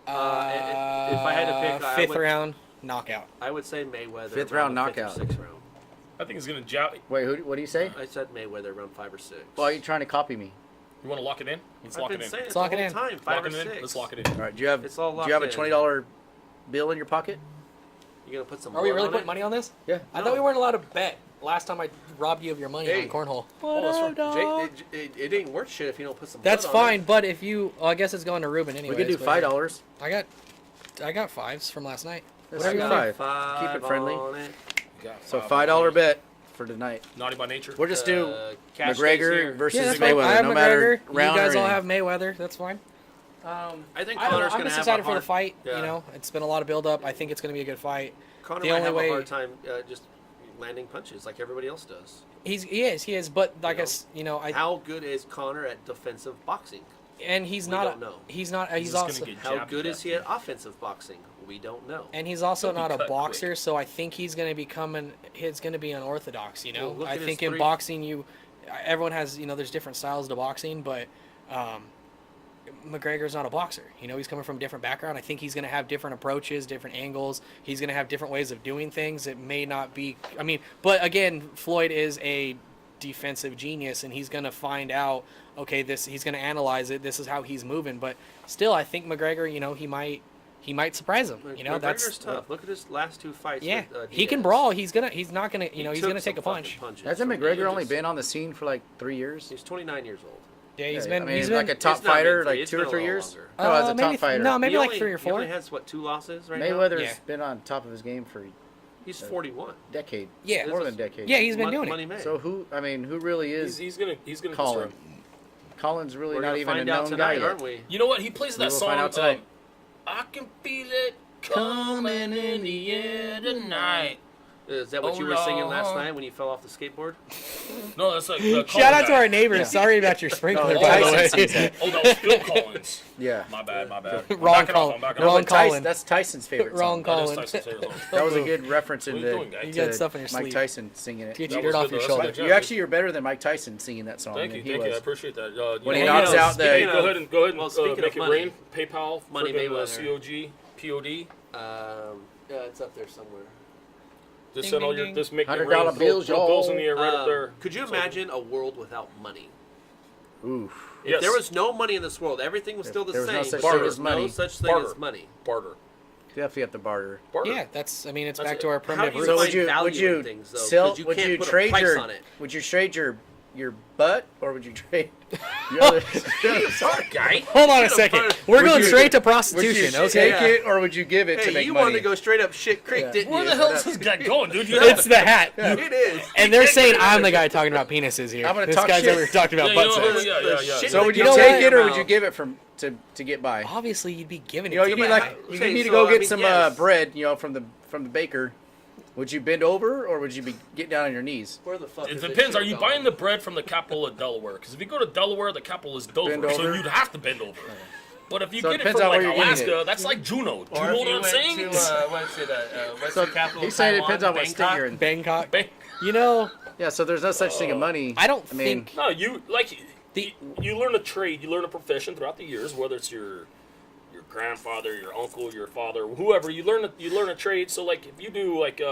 Speaker 1: If I had to pick, I
Speaker 2: fifth
Speaker 1: would,
Speaker 2: round knockout.
Speaker 1: I would say Mayweather.
Speaker 3: Fifth
Speaker 1: around
Speaker 3: round
Speaker 1: the fifth or
Speaker 3: knockout.
Speaker 1: sixth round.
Speaker 4: I think he's gonna joust.
Speaker 3: Wait, what do you say?
Speaker 1: I said Mayweather around 5 or 6.
Speaker 3: Well, are you trying to copy me?
Speaker 4: You want to lock it in? Let's
Speaker 1: I've
Speaker 4: lock
Speaker 1: been
Speaker 4: it in.
Speaker 1: saying it
Speaker 2: Let's
Speaker 1: the
Speaker 2: lock it
Speaker 1: whole
Speaker 2: in.
Speaker 1: time. 5
Speaker 4: Lock
Speaker 1: or
Speaker 4: it in.
Speaker 1: 6.
Speaker 4: Let's lock it in.
Speaker 3: All right. Do you have
Speaker 1: It's all
Speaker 3: Do you have a
Speaker 1: locked in.
Speaker 3: $20 bill in your pocket?
Speaker 1: You gonna put some?
Speaker 2: Are we
Speaker 1: blood
Speaker 2: really
Speaker 1: on
Speaker 2: putting
Speaker 1: it?
Speaker 2: money on this?
Speaker 3: Yeah.
Speaker 2: I thought we weren't allowed to bet. Last time I robbed you of your money
Speaker 3: Hey.
Speaker 2: on cornhole.
Speaker 4: Oh, that's right.
Speaker 2: Dog.
Speaker 1: It ain't worth shit if you don't put some.
Speaker 2: That's
Speaker 1: blood on
Speaker 2: fine, but if you, well, I guess it's going to Ruben
Speaker 3: We
Speaker 2: anyway.
Speaker 3: could do $5.
Speaker 2: I got fives from last night.
Speaker 3: Let's
Speaker 2: Whatever
Speaker 3: do
Speaker 2: you want.
Speaker 3: five. Keep it friendly.
Speaker 1: On it.
Speaker 4: You got
Speaker 3: So
Speaker 4: five.
Speaker 3: $5 bet for tonight.
Speaker 4: Naughty by nature.
Speaker 3: We'll just do
Speaker 1: Cash stays
Speaker 3: McGregor
Speaker 1: here.
Speaker 3: versus
Speaker 2: Yeah, that's fine. I
Speaker 3: Mayweather.
Speaker 2: have
Speaker 3: No
Speaker 2: McGregor.
Speaker 3: matter
Speaker 2: You
Speaker 3: round
Speaker 2: guys
Speaker 3: or
Speaker 2: all
Speaker 3: anything.
Speaker 2: have Mayweather. That's fine.
Speaker 1: I think
Speaker 2: I don't know.
Speaker 1: Connor's
Speaker 2: I'm
Speaker 1: gonna
Speaker 2: just
Speaker 1: have
Speaker 2: excited
Speaker 1: a
Speaker 2: for the
Speaker 1: hard,
Speaker 2: fight.
Speaker 1: Yeah.
Speaker 2: You know, it's been a lot of build up. I think it's going to be a good fight.
Speaker 1: Connor
Speaker 2: the
Speaker 1: might
Speaker 2: only
Speaker 1: have
Speaker 2: way-
Speaker 1: a hard time just landing punches like everybody else does.
Speaker 2: He is. But I
Speaker 1: You know,
Speaker 2: guess
Speaker 1: How good is Connor at defensive boxing?
Speaker 2: and he's
Speaker 1: we
Speaker 2: not.
Speaker 1: don't know.
Speaker 2: He's not.
Speaker 4: He's
Speaker 2: He's
Speaker 4: just
Speaker 2: also.
Speaker 4: gonna get
Speaker 1: How
Speaker 4: jabbed
Speaker 1: good
Speaker 4: to
Speaker 1: is
Speaker 4: death,
Speaker 1: he at
Speaker 4: dude.
Speaker 1: offensive boxing? We don't know.
Speaker 2: And he's also
Speaker 4: He'll be
Speaker 2: not a
Speaker 4: cut
Speaker 2: boxer,
Speaker 4: quick.
Speaker 2: so I think he's going to become he's going to be unorthodox. You know,
Speaker 1: Well, look
Speaker 2: I
Speaker 1: at
Speaker 2: think
Speaker 1: his
Speaker 2: in
Speaker 1: three-
Speaker 2: boxing, everyone has there's different styles to boxing, but McGregor's not a boxer. He's coming from a different background. I think he's going to have different approaches, different angles. He's going to have different ways of doing things. It may not be. But again, Floyd is a defensive genius, and he's going to find out. Okay, he's going to analyze it. This is how he's moving. But still, I think McGregor. He might surprise him.
Speaker 1: McGregor's
Speaker 2: That's
Speaker 1: tough. Look at his last 2 fights.
Speaker 2: yeah.
Speaker 1: with,
Speaker 2: He can
Speaker 1: Diaz.
Speaker 2: brawl. He's not gonna.
Speaker 1: He
Speaker 2: He's
Speaker 1: took
Speaker 2: gonna take
Speaker 1: some
Speaker 2: a punch.
Speaker 1: fucking punches
Speaker 3: Hasn't
Speaker 1: from
Speaker 3: McGregor
Speaker 1: Diaz.
Speaker 3: only been on the scene for like 3 years?
Speaker 1: He's 29 years old.
Speaker 2: Yeah, he's
Speaker 3: Yeah,
Speaker 2: been.
Speaker 3: I mean,
Speaker 2: he's
Speaker 3: like
Speaker 2: been.
Speaker 3: a top
Speaker 1: It's not
Speaker 3: fighter,
Speaker 1: been
Speaker 3: like
Speaker 1: three, it's
Speaker 3: 2 or
Speaker 1: been a
Speaker 3: 3
Speaker 1: little
Speaker 3: years.
Speaker 1: longer.
Speaker 3: No, as a
Speaker 2: maybe,
Speaker 3: top fighter.
Speaker 2: No, maybe
Speaker 1: He
Speaker 2: like
Speaker 1: only-
Speaker 2: 3 or 4.
Speaker 1: He only has 2 losses right now.
Speaker 3: Mayweather's
Speaker 2: Yeah.
Speaker 3: been on top of his game for a
Speaker 1: He's 41.
Speaker 3: decade.
Speaker 2: Yeah.
Speaker 3: More than a decade.
Speaker 2: Yeah, he's been doing
Speaker 1: Money
Speaker 2: it.
Speaker 1: made.
Speaker 3: So who really is
Speaker 4: He's gonna
Speaker 3: Colin?
Speaker 4: disrupt.
Speaker 3: Colin's really
Speaker 1: We're
Speaker 3: not
Speaker 1: gonna
Speaker 3: even a
Speaker 1: find out
Speaker 3: known
Speaker 1: tonight,
Speaker 3: guy
Speaker 1: aren't
Speaker 3: yet.
Speaker 1: we?
Speaker 4: You know what? He plays that
Speaker 3: will
Speaker 4: song.
Speaker 3: find out tonight.
Speaker 4: I can feel it coming in the air tonight.
Speaker 1: Is that what
Speaker 4: Oh,
Speaker 1: you were singing last
Speaker 4: Lord.
Speaker 1: night when you fell off the skateboard?
Speaker 4: No, that's like
Speaker 2: Shout out to our neighbors. Sorry about your sprinkler,
Speaker 3: No,
Speaker 2: by the
Speaker 3: Tyson
Speaker 2: way.
Speaker 3: sings that.
Speaker 4: Oh, that was Phil Collins.
Speaker 3: Yeah.
Speaker 4: My bad. I'm
Speaker 2: Wrong
Speaker 4: backing
Speaker 2: call.
Speaker 4: off, I'm backing
Speaker 3: No,
Speaker 2: Wrong
Speaker 4: off.
Speaker 3: but Tyson,
Speaker 2: Colin.
Speaker 3: that's Tyson's favorite
Speaker 2: Wrong
Speaker 3: song.
Speaker 4: That is
Speaker 2: Colin.
Speaker 4: Tyson's favorite song.
Speaker 3: That was a good reference
Speaker 4: What
Speaker 3: in
Speaker 4: are you doing, guys?
Speaker 2: You
Speaker 3: to
Speaker 2: got stuff in your
Speaker 3: Mike
Speaker 2: sleeve.
Speaker 3: Tyson singing it.
Speaker 2: Get
Speaker 4: That
Speaker 2: your dirt
Speaker 4: was
Speaker 2: off
Speaker 4: good,
Speaker 2: your
Speaker 4: though. That's
Speaker 2: shoulder.
Speaker 4: my
Speaker 3: You actually you're better than Mike Tyson singing that song.
Speaker 4: Thank
Speaker 3: than
Speaker 4: you,
Speaker 3: he
Speaker 4: thank you. I
Speaker 3: was.
Speaker 4: appreciate that.
Speaker 3: When he
Speaker 1: Well,
Speaker 3: knocks
Speaker 1: you know,
Speaker 3: out the
Speaker 1: speaking
Speaker 4: Go ahead and
Speaker 1: Well, speaking
Speaker 4: make
Speaker 1: of
Speaker 4: it
Speaker 1: money,
Speaker 4: rain. PayPal.
Speaker 1: Money
Speaker 4: friggin',
Speaker 1: Mayweather.
Speaker 4: COG, POD.
Speaker 1: Yeah, it's up there somewhere.
Speaker 4: Just
Speaker 2: Ding,
Speaker 4: send all
Speaker 2: ding,
Speaker 4: your
Speaker 2: ding.
Speaker 4: just make it
Speaker 3: $100
Speaker 4: rain. Throw
Speaker 3: bills,
Speaker 4: bills in the
Speaker 3: y'all.
Speaker 4: air right up there.
Speaker 1: Could you
Speaker 4: So-
Speaker 1: imagine a world without money?
Speaker 3: Oof.
Speaker 1: If
Speaker 4: Yes.
Speaker 1: there was no money in this world, everything was still the
Speaker 3: there was
Speaker 1: same.
Speaker 3: no such
Speaker 1: but
Speaker 4: thing
Speaker 1: there
Speaker 4: as
Speaker 1: was
Speaker 3: money.
Speaker 1: no such thing
Speaker 4: Barter.
Speaker 1: as money.
Speaker 4: Barter.
Speaker 3: Definitely have to barter.
Speaker 4: Barter.
Speaker 2: Yeah, it's
Speaker 1: That's
Speaker 2: back
Speaker 1: it.
Speaker 2: to our
Speaker 1: How
Speaker 2: primitive
Speaker 1: do you
Speaker 3: So
Speaker 2: roots.
Speaker 3: would
Speaker 1: find
Speaker 3: you
Speaker 1: value in things, though?
Speaker 3: sell?
Speaker 1: 'Cause you
Speaker 3: Would
Speaker 1: can't
Speaker 3: you
Speaker 1: put a
Speaker 3: trade
Speaker 1: price
Speaker 3: your?
Speaker 1: on it.
Speaker 3: Would you trade your butt or would you trade your other?
Speaker 1: Sorry, guy.
Speaker 2: Hold on a second. We're
Speaker 3: Would
Speaker 2: going
Speaker 3: you-
Speaker 2: straight to
Speaker 3: Would you
Speaker 2: prostitution.
Speaker 3: take
Speaker 2: Okay.
Speaker 3: it or would you give it to
Speaker 1: Hey,
Speaker 3: make
Speaker 1: you
Speaker 3: money?
Speaker 1: wanted to go straight up shit creek,
Speaker 3: Yeah.
Speaker 1: didn't
Speaker 4: Where
Speaker 1: you?
Speaker 4: the hell is this guy going, dude? You
Speaker 2: It's the hat.
Speaker 1: It is.
Speaker 2: And they're saying I'm the guy talking about penises here.
Speaker 3: I'm gonna
Speaker 2: this
Speaker 3: talk
Speaker 2: guy's
Speaker 3: shit.
Speaker 2: over here talking about
Speaker 4: Yeah,
Speaker 2: butt
Speaker 4: you know,
Speaker 2: sex.
Speaker 4: yeah.
Speaker 3: So would you
Speaker 2: You know
Speaker 3: take
Speaker 2: what?
Speaker 3: it or would you give it to get by?
Speaker 2: Obviously, you'd be giving it
Speaker 3: You know,
Speaker 2: to
Speaker 3: you
Speaker 2: me.
Speaker 3: need you
Speaker 1: Okay,
Speaker 3: need to
Speaker 1: so,
Speaker 3: go
Speaker 1: I
Speaker 3: get
Speaker 1: mean,
Speaker 3: some
Speaker 1: yes.
Speaker 3: bread, from the baker. Would you bend over or would you get down on your knees?
Speaker 1: Where the fuck
Speaker 4: It
Speaker 1: is this
Speaker 4: depends.
Speaker 1: shit
Speaker 4: Are you
Speaker 1: going?
Speaker 4: buying the bread from the capital of Delaware? Because if you go to Delaware, the capital is Dover,
Speaker 3: Bend
Speaker 4: so
Speaker 3: over.
Speaker 4: you'd have to bend over. But if you
Speaker 3: So it
Speaker 4: get it
Speaker 3: depends
Speaker 4: from
Speaker 3: on
Speaker 4: like
Speaker 3: where you're getting
Speaker 4: Alaska,
Speaker 3: it.
Speaker 4: that's like Juneau. Do you
Speaker 1: Or
Speaker 4: know
Speaker 1: if
Speaker 4: what
Speaker 1: you
Speaker 4: I'm
Speaker 1: went
Speaker 4: saying?
Speaker 1: to, what's
Speaker 3: So
Speaker 1: the capital
Speaker 3: he
Speaker 1: of
Speaker 3: said it
Speaker 1: Taiwan?
Speaker 3: depends on what state
Speaker 1: Bangkok?
Speaker 3: you're in.
Speaker 2: Bangkok.
Speaker 4: Bang.
Speaker 2: You know,
Speaker 3: Yeah, so there's no such thing as money.
Speaker 2: I don't
Speaker 3: mean,
Speaker 2: think
Speaker 4: No, you like
Speaker 2: the
Speaker 4: you learn a trade, you learn a profession throughout the years, whether it's your grandfather, your uncle, your father, whoever. You learn a trade. So like if you do like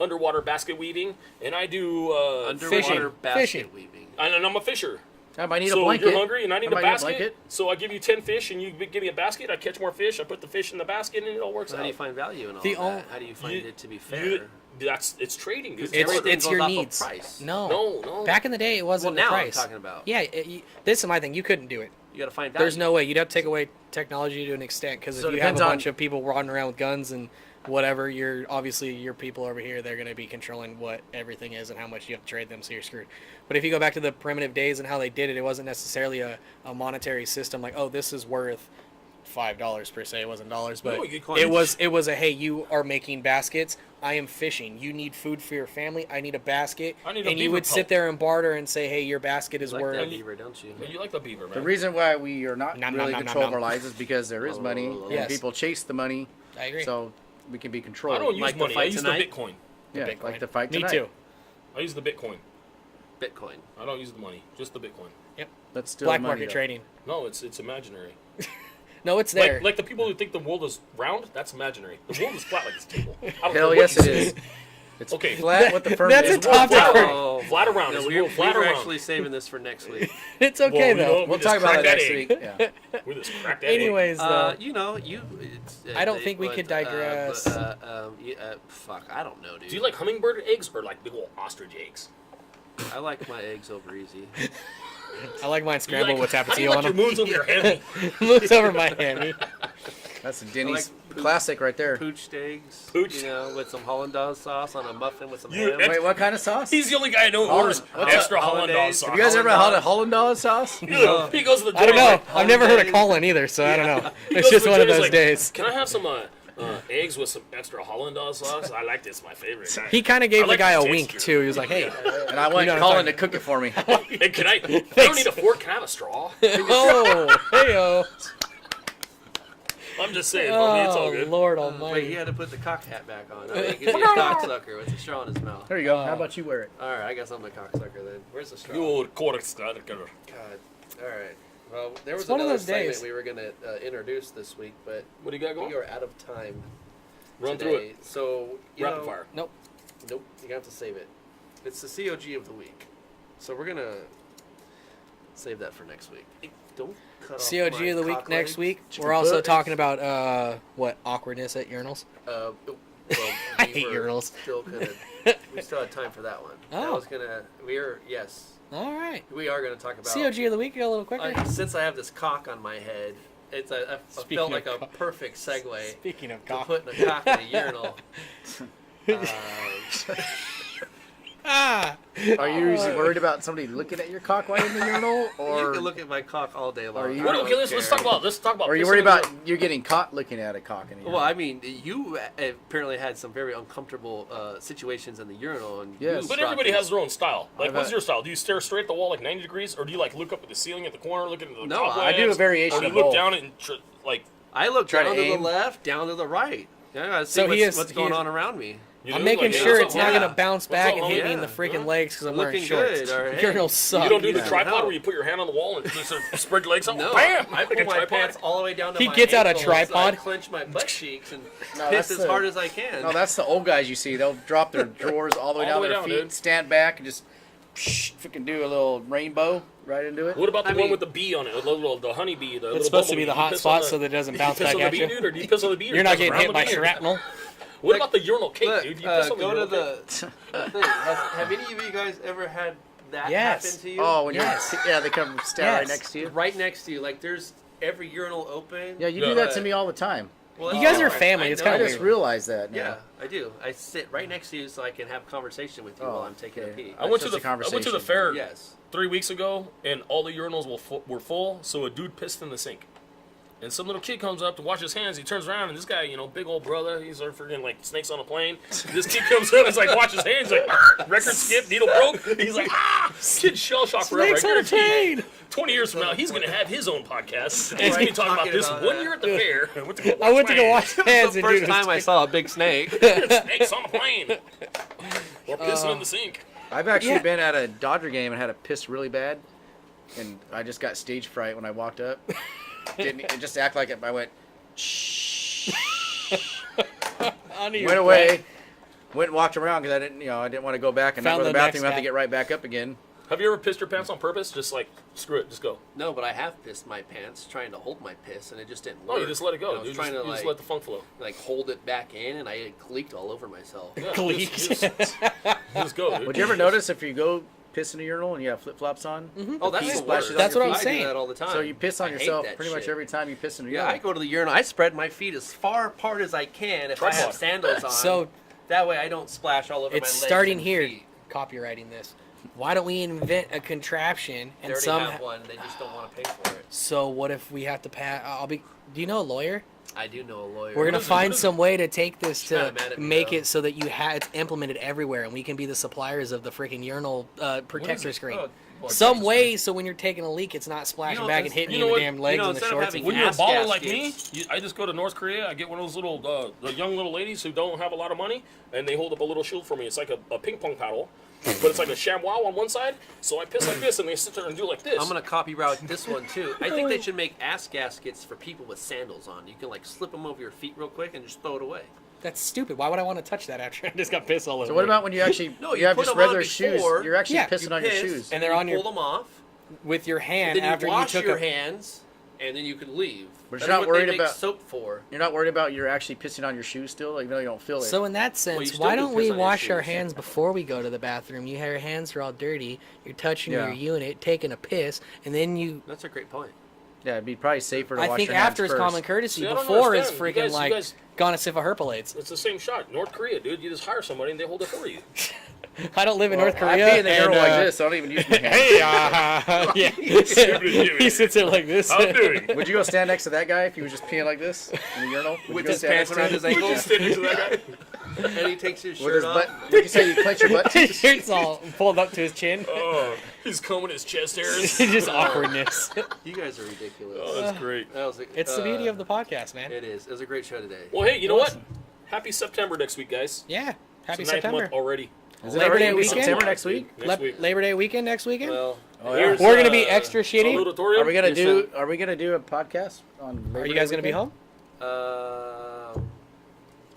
Speaker 4: underwater basket weaving, and I do
Speaker 1: Underwater
Speaker 2: Fishing.
Speaker 1: basket
Speaker 2: Fishing.
Speaker 1: weaving.
Speaker 4: and I'm a fisher.
Speaker 3: I might need a
Speaker 4: So
Speaker 3: blanket.
Speaker 4: you're hungry and I need
Speaker 3: I
Speaker 4: a
Speaker 3: might need a
Speaker 4: basket.
Speaker 3: blanket.
Speaker 4: So I give you 10 fish and you give me a basket. I catch more fish. I put the fish in the basket and it all works
Speaker 1: So how do you
Speaker 4: out.
Speaker 1: find value in all
Speaker 2: The
Speaker 1: that?
Speaker 2: only-
Speaker 1: How do you find
Speaker 4: You-
Speaker 1: it to be fair?
Speaker 4: It's trading. Dude.
Speaker 1: Everything
Speaker 2: it's
Speaker 1: goes
Speaker 2: your
Speaker 1: off of
Speaker 2: needs.
Speaker 1: price.
Speaker 2: No.
Speaker 4: No.
Speaker 2: Back in the day, it wasn't
Speaker 1: Well, now
Speaker 2: the
Speaker 1: I'm
Speaker 2: price.
Speaker 1: talking about.
Speaker 2: Yeah, this is my thing. You couldn't do it.
Speaker 1: You got to find value.
Speaker 2: There's no way. You'd have to take away technology to an extent, because
Speaker 3: So
Speaker 2: if
Speaker 3: it
Speaker 2: you have a
Speaker 3: depends on-
Speaker 2: bunch of people running around with guns and whatever, you're obviously your people over here, they're going to be controlling what everything is and how much you have to trade them, so you're screwed. But if you go back to the primitive days and how they did it, it wasn't necessarily a monetary system like, oh, this is worth $5 per se. It wasn't dollars, but
Speaker 4: No, you can't-
Speaker 2: it was a, hey, you are making baskets. I am fishing. You need food for your family. I need a basket.
Speaker 4: I need a
Speaker 2: and you
Speaker 4: beaver
Speaker 2: would sit
Speaker 4: pelt.
Speaker 2: there and barter and say, hey, your basket is
Speaker 1: You like
Speaker 2: worth.
Speaker 1: that beaver, don't you?
Speaker 4: You like the beaver, man.
Speaker 3: The reason why we are not
Speaker 2: Nom,
Speaker 3: really
Speaker 2: nom,
Speaker 3: in
Speaker 2: nom,
Speaker 3: control
Speaker 2: nom,
Speaker 3: of our
Speaker 2: nom.
Speaker 3: lives is because there is money and
Speaker 2: Yes.
Speaker 3: people chase the money,
Speaker 2: I agree.
Speaker 3: so we can be
Speaker 4: I
Speaker 3: controlled.
Speaker 4: don't use
Speaker 1: Like the
Speaker 4: money. I
Speaker 1: fight
Speaker 4: use
Speaker 1: tonight?
Speaker 4: the Bitcoin.
Speaker 3: yeah,
Speaker 2: Bitcoin.
Speaker 3: like the fight
Speaker 2: Me
Speaker 3: tonight.
Speaker 2: too.
Speaker 4: I use the Bitcoin.
Speaker 1: Bitcoin.
Speaker 4: I don't use the money, just the Bitcoin.
Speaker 3: That's still
Speaker 2: Black
Speaker 3: money,
Speaker 2: market
Speaker 3: though.
Speaker 2: trading.
Speaker 4: No, it's imaginary.
Speaker 2: No, it's there.
Speaker 4: Like the people who think the world is round, that's imaginary. The world is flat like this table. I don't care
Speaker 3: Hell
Speaker 4: what
Speaker 3: yes,
Speaker 4: you
Speaker 3: it
Speaker 4: say.
Speaker 3: is. It's
Speaker 4: Okay.
Speaker 3: flat with the firm.
Speaker 2: That's a
Speaker 3: is.
Speaker 2: topic.
Speaker 1: Oh,
Speaker 4: Flat around.
Speaker 1: No,
Speaker 4: It's
Speaker 1: we're
Speaker 4: flat
Speaker 1: we're
Speaker 4: around.
Speaker 1: actually saving this for next week.
Speaker 2: It's okay,
Speaker 4: Well,
Speaker 2: though.
Speaker 4: we
Speaker 3: We'll
Speaker 4: just
Speaker 3: talk about
Speaker 4: cracked
Speaker 3: that
Speaker 4: that
Speaker 3: next
Speaker 4: egg.
Speaker 3: week. Yeah.
Speaker 4: We just cracked that egg.
Speaker 2: Anyways, though. I don't think we could digress.
Speaker 1: Fuck, I don't know, dude.
Speaker 4: Do you like hummingbird eggs or like big old ostrich eggs?
Speaker 1: I like my eggs over easy.
Speaker 2: I like mine
Speaker 4: Do you
Speaker 2: scrambled with
Speaker 4: how do you
Speaker 2: tapatio
Speaker 4: like
Speaker 2: on
Speaker 4: your
Speaker 2: them.
Speaker 4: moons over your hammy?
Speaker 2: Moves over my hammy.
Speaker 3: That's a Denny's
Speaker 1: I like
Speaker 3: classic right there.
Speaker 1: Poached eggs.
Speaker 4: Poached.
Speaker 1: You know, with some Hollandaise sauce on a muffin with some
Speaker 4: You-
Speaker 1: ham.
Speaker 3: Wait, what kind of sauce?
Speaker 4: He's the only guy I know who
Speaker 3: Holland-
Speaker 4: orders
Speaker 3: what's
Speaker 4: extra
Speaker 1: that?
Speaker 4: Hollandaise
Speaker 1: Hollandaise?
Speaker 4: sauce.
Speaker 3: Have you guys ever had a Hollandaise sauce?
Speaker 4: He goes to the
Speaker 2: I don't know.
Speaker 4: like,
Speaker 2: I've never heard of
Speaker 1: Hollandaise.
Speaker 2: Colin either, so I don't know.
Speaker 4: he
Speaker 2: It's
Speaker 4: goes
Speaker 2: just
Speaker 4: to the
Speaker 2: one of
Speaker 4: Jenny's
Speaker 2: those
Speaker 4: like,
Speaker 2: days.
Speaker 4: Can I have some eggs with some extra Hollandaise sauce? I like this. My favorite.
Speaker 2: He kind of gave
Speaker 4: I like
Speaker 2: the guy
Speaker 4: the
Speaker 2: a wink,
Speaker 4: texture.
Speaker 2: too. He was like, hey.
Speaker 3: And I want
Speaker 2: You know what I'm
Speaker 3: Colin
Speaker 2: talking-
Speaker 3: to cook it for me.
Speaker 4: Hey, can I don't need a fork. Can I have a straw?
Speaker 2: Oh, hey-oh.
Speaker 4: I'm just saying, homie, it's all
Speaker 2: Oh,
Speaker 4: good.
Speaker 2: Lord
Speaker 1: Wait,
Speaker 2: almighty.
Speaker 1: he had to put the cock hat back on. I mean, he could be a cocksucker with a straw in his mouth.
Speaker 3: There you go. How about you wear it?
Speaker 1: All right, I guess I'm a cocksucker then. Where's the straw?
Speaker 4: You old cocksucker.
Speaker 1: God. All right. Well, there was
Speaker 2: It's one of
Speaker 1: another
Speaker 2: those
Speaker 1: segment
Speaker 2: days.
Speaker 1: we were going to introduce this week, but
Speaker 4: What do you got
Speaker 1: we
Speaker 4: going?
Speaker 1: are out of time
Speaker 4: Run
Speaker 1: today.
Speaker 4: through it.
Speaker 1: So, you
Speaker 4: Rapid
Speaker 1: know,
Speaker 4: fire.
Speaker 2: Nope.
Speaker 1: Nope, you're going to have to save it. It's the COG of the week. So we're going to save that for next week. Hey, don't cut off
Speaker 2: COG
Speaker 1: my
Speaker 2: of the week
Speaker 1: cock
Speaker 2: next
Speaker 1: legs.
Speaker 2: week.
Speaker 3: Chicken
Speaker 2: We're also
Speaker 3: foot.
Speaker 2: talking about, what, awkwardness at urinals?
Speaker 1: Well,
Speaker 2: I
Speaker 1: we
Speaker 2: hate
Speaker 1: were
Speaker 2: urinals.
Speaker 1: Still gonna, we still had time for that one. That
Speaker 2: Oh.
Speaker 1: was gonna. Yes,
Speaker 2: All right.
Speaker 1: we are gonna talk about.
Speaker 2: COG of the week, go a little quicker.
Speaker 1: Since I have this cock on my head, I
Speaker 2: Speaking
Speaker 1: felt
Speaker 2: of
Speaker 1: like a
Speaker 2: cock.
Speaker 1: perfect segue
Speaker 2: Speaking of
Speaker 1: to
Speaker 2: cock.
Speaker 1: putting a cock in a urinal.
Speaker 2: Ah!
Speaker 3: Are you usually worried about somebody looking at your cock while in the urinal,
Speaker 1: You
Speaker 3: or
Speaker 1: can look at my cock all day long.
Speaker 3: Are you-
Speaker 1: I
Speaker 4: What,
Speaker 1: don't
Speaker 4: okay, let's
Speaker 1: care.
Speaker 4: talk about
Speaker 3: are you
Speaker 4: pissing
Speaker 3: worried
Speaker 4: in the-
Speaker 3: about you getting caught looking at a cock in the urinal?
Speaker 1: Well, I mean, you apparently had some very uncomfortable situations in the urinal, and
Speaker 3: Yes.
Speaker 1: you
Speaker 4: But
Speaker 1: brought
Speaker 4: everybody
Speaker 1: this-
Speaker 4: has their own style. Like,
Speaker 3: I've
Speaker 4: what's
Speaker 3: had-
Speaker 4: your style? Do you stare straight at the wall like 90 degrees, or do you like look up at the ceiling at the corner, looking at the
Speaker 1: No,
Speaker 4: cobwebs?
Speaker 3: I do a variation
Speaker 4: Or do you
Speaker 3: of
Speaker 4: look
Speaker 3: both.
Speaker 4: down and like
Speaker 1: I look
Speaker 3: Try to
Speaker 1: down to the
Speaker 3: aim.
Speaker 1: left, down to the right. Yeah, I gotta see
Speaker 2: So he
Speaker 1: what's
Speaker 2: is-
Speaker 1: going
Speaker 2: he is-
Speaker 1: on around me.
Speaker 4: you
Speaker 2: I'm
Speaker 4: do?
Speaker 2: making
Speaker 4: Like,
Speaker 2: sure
Speaker 4: yeah,
Speaker 2: it's
Speaker 1: yeah.
Speaker 2: not going to bounce
Speaker 4: What's
Speaker 2: back
Speaker 4: up,
Speaker 2: and
Speaker 4: homie?
Speaker 2: hit me in the
Speaker 1: Yeah.
Speaker 2: freaking legs because I'm wearing
Speaker 1: Looking
Speaker 2: shorts.
Speaker 1: good, all right.
Speaker 2: Urinals
Speaker 4: You
Speaker 2: suck.
Speaker 4: don't do the
Speaker 1: Yeah.
Speaker 4: tripod
Speaker 1: No.
Speaker 4: where you put your hand on the wall and just spread your legs out.
Speaker 1: No,
Speaker 4: Bam!
Speaker 1: I
Speaker 4: Like
Speaker 1: pull
Speaker 4: a
Speaker 1: my
Speaker 4: tripod.
Speaker 1: pants all the way down to
Speaker 2: He
Speaker 1: my
Speaker 2: gets out a
Speaker 1: ankles,
Speaker 2: tripod.
Speaker 1: I clench my butt cheeks and
Speaker 3: No,
Speaker 1: piss
Speaker 3: that's
Speaker 1: as
Speaker 3: the-
Speaker 1: hard as I can.
Speaker 3: No, that's the old guys you see. They'll drop their drawers all the way
Speaker 4: All
Speaker 3: down
Speaker 4: the way
Speaker 3: their
Speaker 4: down,
Speaker 3: feet,
Speaker 4: dude.
Speaker 3: stand back, and just freaking do a little rainbow right into it.
Speaker 4: What about the
Speaker 1: I
Speaker 4: one
Speaker 1: mean-
Speaker 4: with the bee on it? The honeybee. The
Speaker 2: It's supposed to be the hot spot so that it doesn't bounce
Speaker 4: piss
Speaker 2: back
Speaker 4: on the
Speaker 2: at
Speaker 4: bee,
Speaker 2: you.
Speaker 4: dude, or do you piss on the bee? or
Speaker 2: You're not
Speaker 4: piss
Speaker 2: getting
Speaker 4: around
Speaker 2: hit
Speaker 4: the
Speaker 2: by
Speaker 4: bee?
Speaker 2: shrapnel.
Speaker 4: What about the urinal cake,
Speaker 1: Look,
Speaker 4: dude? Do you piss on the
Speaker 1: go to
Speaker 4: urinal
Speaker 1: the
Speaker 4: cake?
Speaker 1: thing. Have any of you guys ever had that
Speaker 2: Yes.
Speaker 1: happen to you?
Speaker 3: Oh, when
Speaker 2: Yes.
Speaker 3: you're they come stand right
Speaker 2: Yes.
Speaker 3: next to you.
Speaker 1: Right next to you, like there's every urinal open.
Speaker 3: Yeah, you
Speaker 4: Yeah.
Speaker 3: do that to me all the time.
Speaker 1: Well,
Speaker 2: You
Speaker 1: that's
Speaker 2: guys are
Speaker 1: fine.
Speaker 2: family,
Speaker 1: I
Speaker 2: it's
Speaker 1: know.
Speaker 2: kinda
Speaker 3: I just
Speaker 2: weird.
Speaker 3: realized that now.
Speaker 1: Yeah, I do. I sit right next to you so I can have conversation with you
Speaker 3: Oh,
Speaker 1: while I'm taking a
Speaker 3: okay.
Speaker 1: pee.
Speaker 4: I went to
Speaker 3: just
Speaker 4: the
Speaker 3: a
Speaker 4: I went to the
Speaker 3: conversation.
Speaker 4: fair
Speaker 1: Yes.
Speaker 4: 3 weeks ago, and all the urinals were full. So a dude pissed in the sink, and some little kid comes up to wash his hands. He turns around, and this guy, big old brother, he's our freaking like snakes on a plane. This kid comes up, and like wash his hands, like record skip, needle broke. He's like, kid shell shock forever. I
Speaker 2: Snakes on a
Speaker 4: guarantee you,
Speaker 2: plane.
Speaker 4: 20 years from now, he's gonna have his own podcast, and he's gonna be talking about
Speaker 1: Talking
Speaker 4: this
Speaker 1: about
Speaker 4: one
Speaker 1: that.
Speaker 4: year at the fair.
Speaker 2: I went to go wash
Speaker 1: It
Speaker 2: hands
Speaker 1: was the
Speaker 2: and
Speaker 1: first
Speaker 2: dude,
Speaker 1: time I saw a big snake.
Speaker 4: Snakes on a plane. Or pissing in the sink.
Speaker 3: I've actually
Speaker 2: Yeah.
Speaker 3: been at a Dodger game and had to piss really bad, and I just got stage fright when I walked up. It just act like it. I went, shh,
Speaker 2: under your
Speaker 3: went away, went and walked around because I didn't want to go back and not
Speaker 2: Found
Speaker 3: go to the
Speaker 2: the
Speaker 3: bathroom.
Speaker 2: next
Speaker 3: Have to
Speaker 2: guy.
Speaker 3: get right back up again.
Speaker 4: Have you ever pissed your pants on purpose? Just like, screw it, just go.
Speaker 1: No, but I have pissed my pants trying to hold my piss, and it just didn't
Speaker 4: No,
Speaker 1: work.
Speaker 4: you just let it go.
Speaker 1: And I was
Speaker 4: You
Speaker 1: trying to
Speaker 4: just let the funk flow.
Speaker 1: like hold it back in, and I leaked all over myself.
Speaker 4: Yeah,
Speaker 2: Gleek.
Speaker 4: Just go, dude.
Speaker 3: Would you ever notice if you go piss in a urinal and you have flip flops on.
Speaker 1: Oh, that's
Speaker 3: Pee
Speaker 1: the
Speaker 3: splashes
Speaker 1: worst.
Speaker 3: on
Speaker 2: That's
Speaker 3: your
Speaker 2: what I'm
Speaker 3: feet.
Speaker 1: I
Speaker 2: saying.
Speaker 1: do that all the time.
Speaker 3: So you piss on
Speaker 1: I hate
Speaker 3: yourself
Speaker 1: that
Speaker 3: pretty much
Speaker 1: shit.
Speaker 3: every time you piss in a
Speaker 1: Yeah,
Speaker 3: urinal.
Speaker 1: I go to the urinal. I spread my feet as far apart as I can if I have
Speaker 4: Tripod.
Speaker 1: sandals on.
Speaker 2: So
Speaker 1: that way I don't splash all over my
Speaker 2: it's
Speaker 1: legs
Speaker 2: starting
Speaker 1: and
Speaker 2: here.
Speaker 1: feet.
Speaker 2: Copywriting this. Why don't we invent a contraption
Speaker 1: They
Speaker 2: and
Speaker 1: already
Speaker 2: some?
Speaker 1: have one. They just don't want to pay for it.
Speaker 2: So what if we have to pass? Do you know a lawyer?
Speaker 1: I do know a lawyer.
Speaker 2: We're gonna
Speaker 4: is it?
Speaker 2: find
Speaker 4: What is
Speaker 2: some way to take this
Speaker 1: She's
Speaker 2: to
Speaker 1: kinda mad at me,
Speaker 2: make
Speaker 1: though.
Speaker 2: it so that it's implemented everywhere, and we can be the suppliers of the freaking urinal protector
Speaker 4: it?
Speaker 2: screen.
Speaker 1: Oh, well,
Speaker 2: Some
Speaker 1: thanks,
Speaker 2: way so when you're taking a leak, it's not splashing
Speaker 1: know,
Speaker 2: back
Speaker 1: it's-
Speaker 2: and hitting
Speaker 4: you
Speaker 2: you
Speaker 4: know
Speaker 2: in the
Speaker 4: what?
Speaker 2: damn legs
Speaker 1: know,
Speaker 2: and the
Speaker 1: instead of
Speaker 2: shorts.
Speaker 1: having
Speaker 2: And
Speaker 4: When you're a
Speaker 1: ass
Speaker 4: baller like me,
Speaker 1: gaskets.
Speaker 4: I just go to North Korea. I get one of those little, the young little ladies who don't have a lot of money, and they hold up a little shield for me. It's like a ping pong paddle, but it's like a ShamWow on one side. So I piss like this, and they sit there and do like this.
Speaker 1: I'm gonna copyright this one too. I think they should make ass gaskets for people with sandals on. You can like slip them over your feet real quick and just throw it away.
Speaker 2: That's stupid. Why would I want to touch that after I just got pissed all over?
Speaker 3: So what
Speaker 2: it?
Speaker 3: about when you actually
Speaker 1: No,
Speaker 3: you
Speaker 1: you
Speaker 3: have
Speaker 1: put
Speaker 3: just
Speaker 1: them on
Speaker 3: regular shoes?
Speaker 1: before,
Speaker 3: You're actually
Speaker 2: yeah,
Speaker 3: pissing
Speaker 1: You
Speaker 3: on your
Speaker 1: piss,
Speaker 3: shoes.
Speaker 2: And they're
Speaker 1: you
Speaker 2: on your-
Speaker 1: pull them off.
Speaker 2: with your hand
Speaker 1: Then you
Speaker 2: after
Speaker 1: wash
Speaker 2: you took
Speaker 1: your
Speaker 2: a
Speaker 1: hands, and then you can leave.
Speaker 3: But
Speaker 1: That's
Speaker 3: you're not
Speaker 1: what they
Speaker 3: worried
Speaker 1: make
Speaker 3: about-
Speaker 1: soap for.
Speaker 3: You're not worried about you're actually pissing on your shoes still, even though you don't feel it.
Speaker 2: So in that
Speaker 1: you
Speaker 2: sense,
Speaker 1: still
Speaker 2: why
Speaker 1: do
Speaker 2: don't
Speaker 1: piss
Speaker 2: we
Speaker 1: on your
Speaker 2: wash our
Speaker 1: shoes.
Speaker 2: hands before we go to the bathroom? Your hands are all dirty. You're touching
Speaker 3: Yeah.
Speaker 2: your unit, taking a piss, and then you.
Speaker 1: That's a great point.
Speaker 3: yeah, it'd be probably safer to
Speaker 2: I
Speaker 3: wash
Speaker 2: think
Speaker 3: your hands
Speaker 2: after is
Speaker 3: first.
Speaker 2: common courtesy.
Speaker 4: See, I don't
Speaker 2: Before is
Speaker 4: understand.
Speaker 2: freaking
Speaker 4: You guys-
Speaker 2: gone a sip of Herpalades.
Speaker 4: It's the same shot. North Korea, dude. You just hire somebody and they hold it for you.
Speaker 2: I don't live in
Speaker 3: Well,
Speaker 2: North Korea.
Speaker 3: I pee in the
Speaker 2: and,
Speaker 3: urinal like this. So I don't even use my hands.
Speaker 2: Hey, yeah.
Speaker 4: Stupid you.
Speaker 2: He sits there like this.
Speaker 4: I'm doing.
Speaker 3: Would you go stand next to that guy if he was just peeing like this in the urinal? Would
Speaker 1: With
Speaker 3: you go
Speaker 1: his
Speaker 3: stand
Speaker 1: pants
Speaker 3: next to
Speaker 1: around
Speaker 3: him?
Speaker 1: his ankles,
Speaker 4: Stand next to that guy.
Speaker 1: and he takes his
Speaker 3: With
Speaker 1: shirt
Speaker 3: his
Speaker 1: off.
Speaker 3: butt? Would you say you clench your butt?
Speaker 2: His shirt's all pulled up to his chin.
Speaker 4: Oh, he's combing his chest hairs.
Speaker 2: Just awkwardness.
Speaker 1: You guys are ridiculous.
Speaker 4: Oh, that's great.
Speaker 1: That was
Speaker 2: It's the beauty of the podcast, man.
Speaker 1: It is. It was a great show today.
Speaker 4: Well, hey, you know what? Happy September next week, guys.
Speaker 2: Yeah. Happy
Speaker 4: It's the ninth
Speaker 2: September.
Speaker 4: month already.
Speaker 3: Is it
Speaker 2: Labor
Speaker 3: already
Speaker 2: Day
Speaker 3: gonna be
Speaker 2: weekend?
Speaker 3: September next week?
Speaker 4: Next week.
Speaker 2: Labor Day weekend next weekend?
Speaker 1: Well,
Speaker 3: Oh, yeah.
Speaker 4: Here's,
Speaker 2: We're gonna be extra shitty?
Speaker 4: salutatorium.
Speaker 3: Are we gonna
Speaker 1: Yes,
Speaker 3: do? Are we gonna do a podcast on?
Speaker 2: Are
Speaker 3: Labor
Speaker 2: you
Speaker 3: Day
Speaker 2: guys going to be
Speaker 3: weekend?
Speaker 2: home?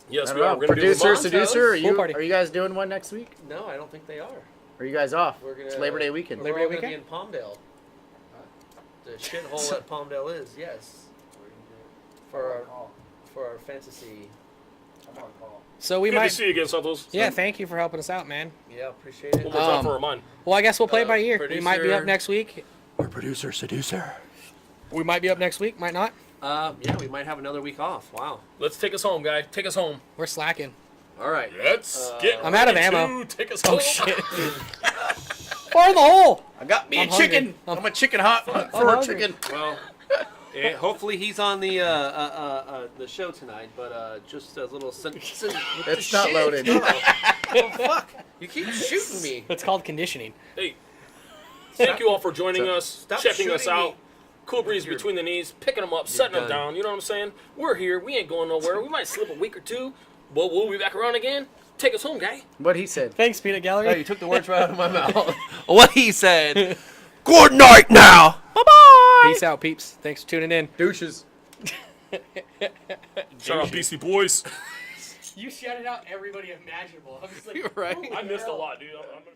Speaker 4: Yes,
Speaker 3: I
Speaker 4: we
Speaker 3: don't
Speaker 4: are.
Speaker 3: know.
Speaker 4: We're gonna do
Speaker 3: Producer,
Speaker 4: Vermont.
Speaker 3: seducer, are
Speaker 2: Pool
Speaker 3: you?
Speaker 2: party.
Speaker 3: Are you guys doing one next week?
Speaker 1: no, I don't think they are.
Speaker 3: Or are you guys off?
Speaker 1: We're gonna-
Speaker 3: It's Labor Day weekend.
Speaker 2: Labor
Speaker 1: We're
Speaker 2: Day
Speaker 1: all gonna
Speaker 2: weekend?
Speaker 1: be in Palmdale. The shithole that Palmdale is, yes. For our fantasy.
Speaker 2: So we
Speaker 4: Good to
Speaker 2: might.
Speaker 4: see you again, Santos.
Speaker 2: Yeah, thank you for helping us out, man.
Speaker 1: Yeah, appreciate it.
Speaker 4: One more time
Speaker 2: Um,
Speaker 4: for Ramon.
Speaker 2: Well, I guess we'll play it by ear. We might be up
Speaker 1: producer-
Speaker 2: next week.
Speaker 1: Our producer, seducer.
Speaker 2: We might be up next week, might not.
Speaker 1: Yeah, we might have another week off. Wow.
Speaker 4: Let's take us home, guy. Take us home.
Speaker 2: We're slacking.
Speaker 1: All right.
Speaker 4: Let's get.
Speaker 2: I'm out of
Speaker 4: ready
Speaker 2: ammo.
Speaker 4: to Take us
Speaker 2: Oh
Speaker 4: home.
Speaker 2: shit! Fire in the hole!
Speaker 3: I got me
Speaker 2: I'm
Speaker 3: a chicken.
Speaker 2: hungry.
Speaker 3: I'm a chicken hot for a
Speaker 2: hungry.
Speaker 3: chicken.
Speaker 1: Well, hopefully he's on the show tonight. But just a little.
Speaker 3: It's not loaded.
Speaker 1: Oh fuck! You keep shooting me.
Speaker 2: It's called conditioning.
Speaker 4: Hey, thank you all for joining us,
Speaker 1: Stop
Speaker 4: checking us
Speaker 1: shooting
Speaker 4: out.
Speaker 1: me.
Speaker 4: Cool breeze between the knees, picking them up, setting them
Speaker 1: done.
Speaker 4: down. You know what I'm saying? We're here. We ain't going nowhere. We might slip a week or two, but we'll be back around again. Take us home, guy.
Speaker 3: What he said.
Speaker 2: Thanks, Peanut Gallery.
Speaker 1: Oh, you took the words right out of my mouth. What he said. Good night now. Bye bye.
Speaker 2: Peace out, peeps. Thanks for tuning in.
Speaker 3: Douches.
Speaker 4: Shout out, Beastie Boys.
Speaker 2: You shouted out everybody imaginable. I was like,
Speaker 1: Right.
Speaker 4: I missed a lot, dude. I'm gonna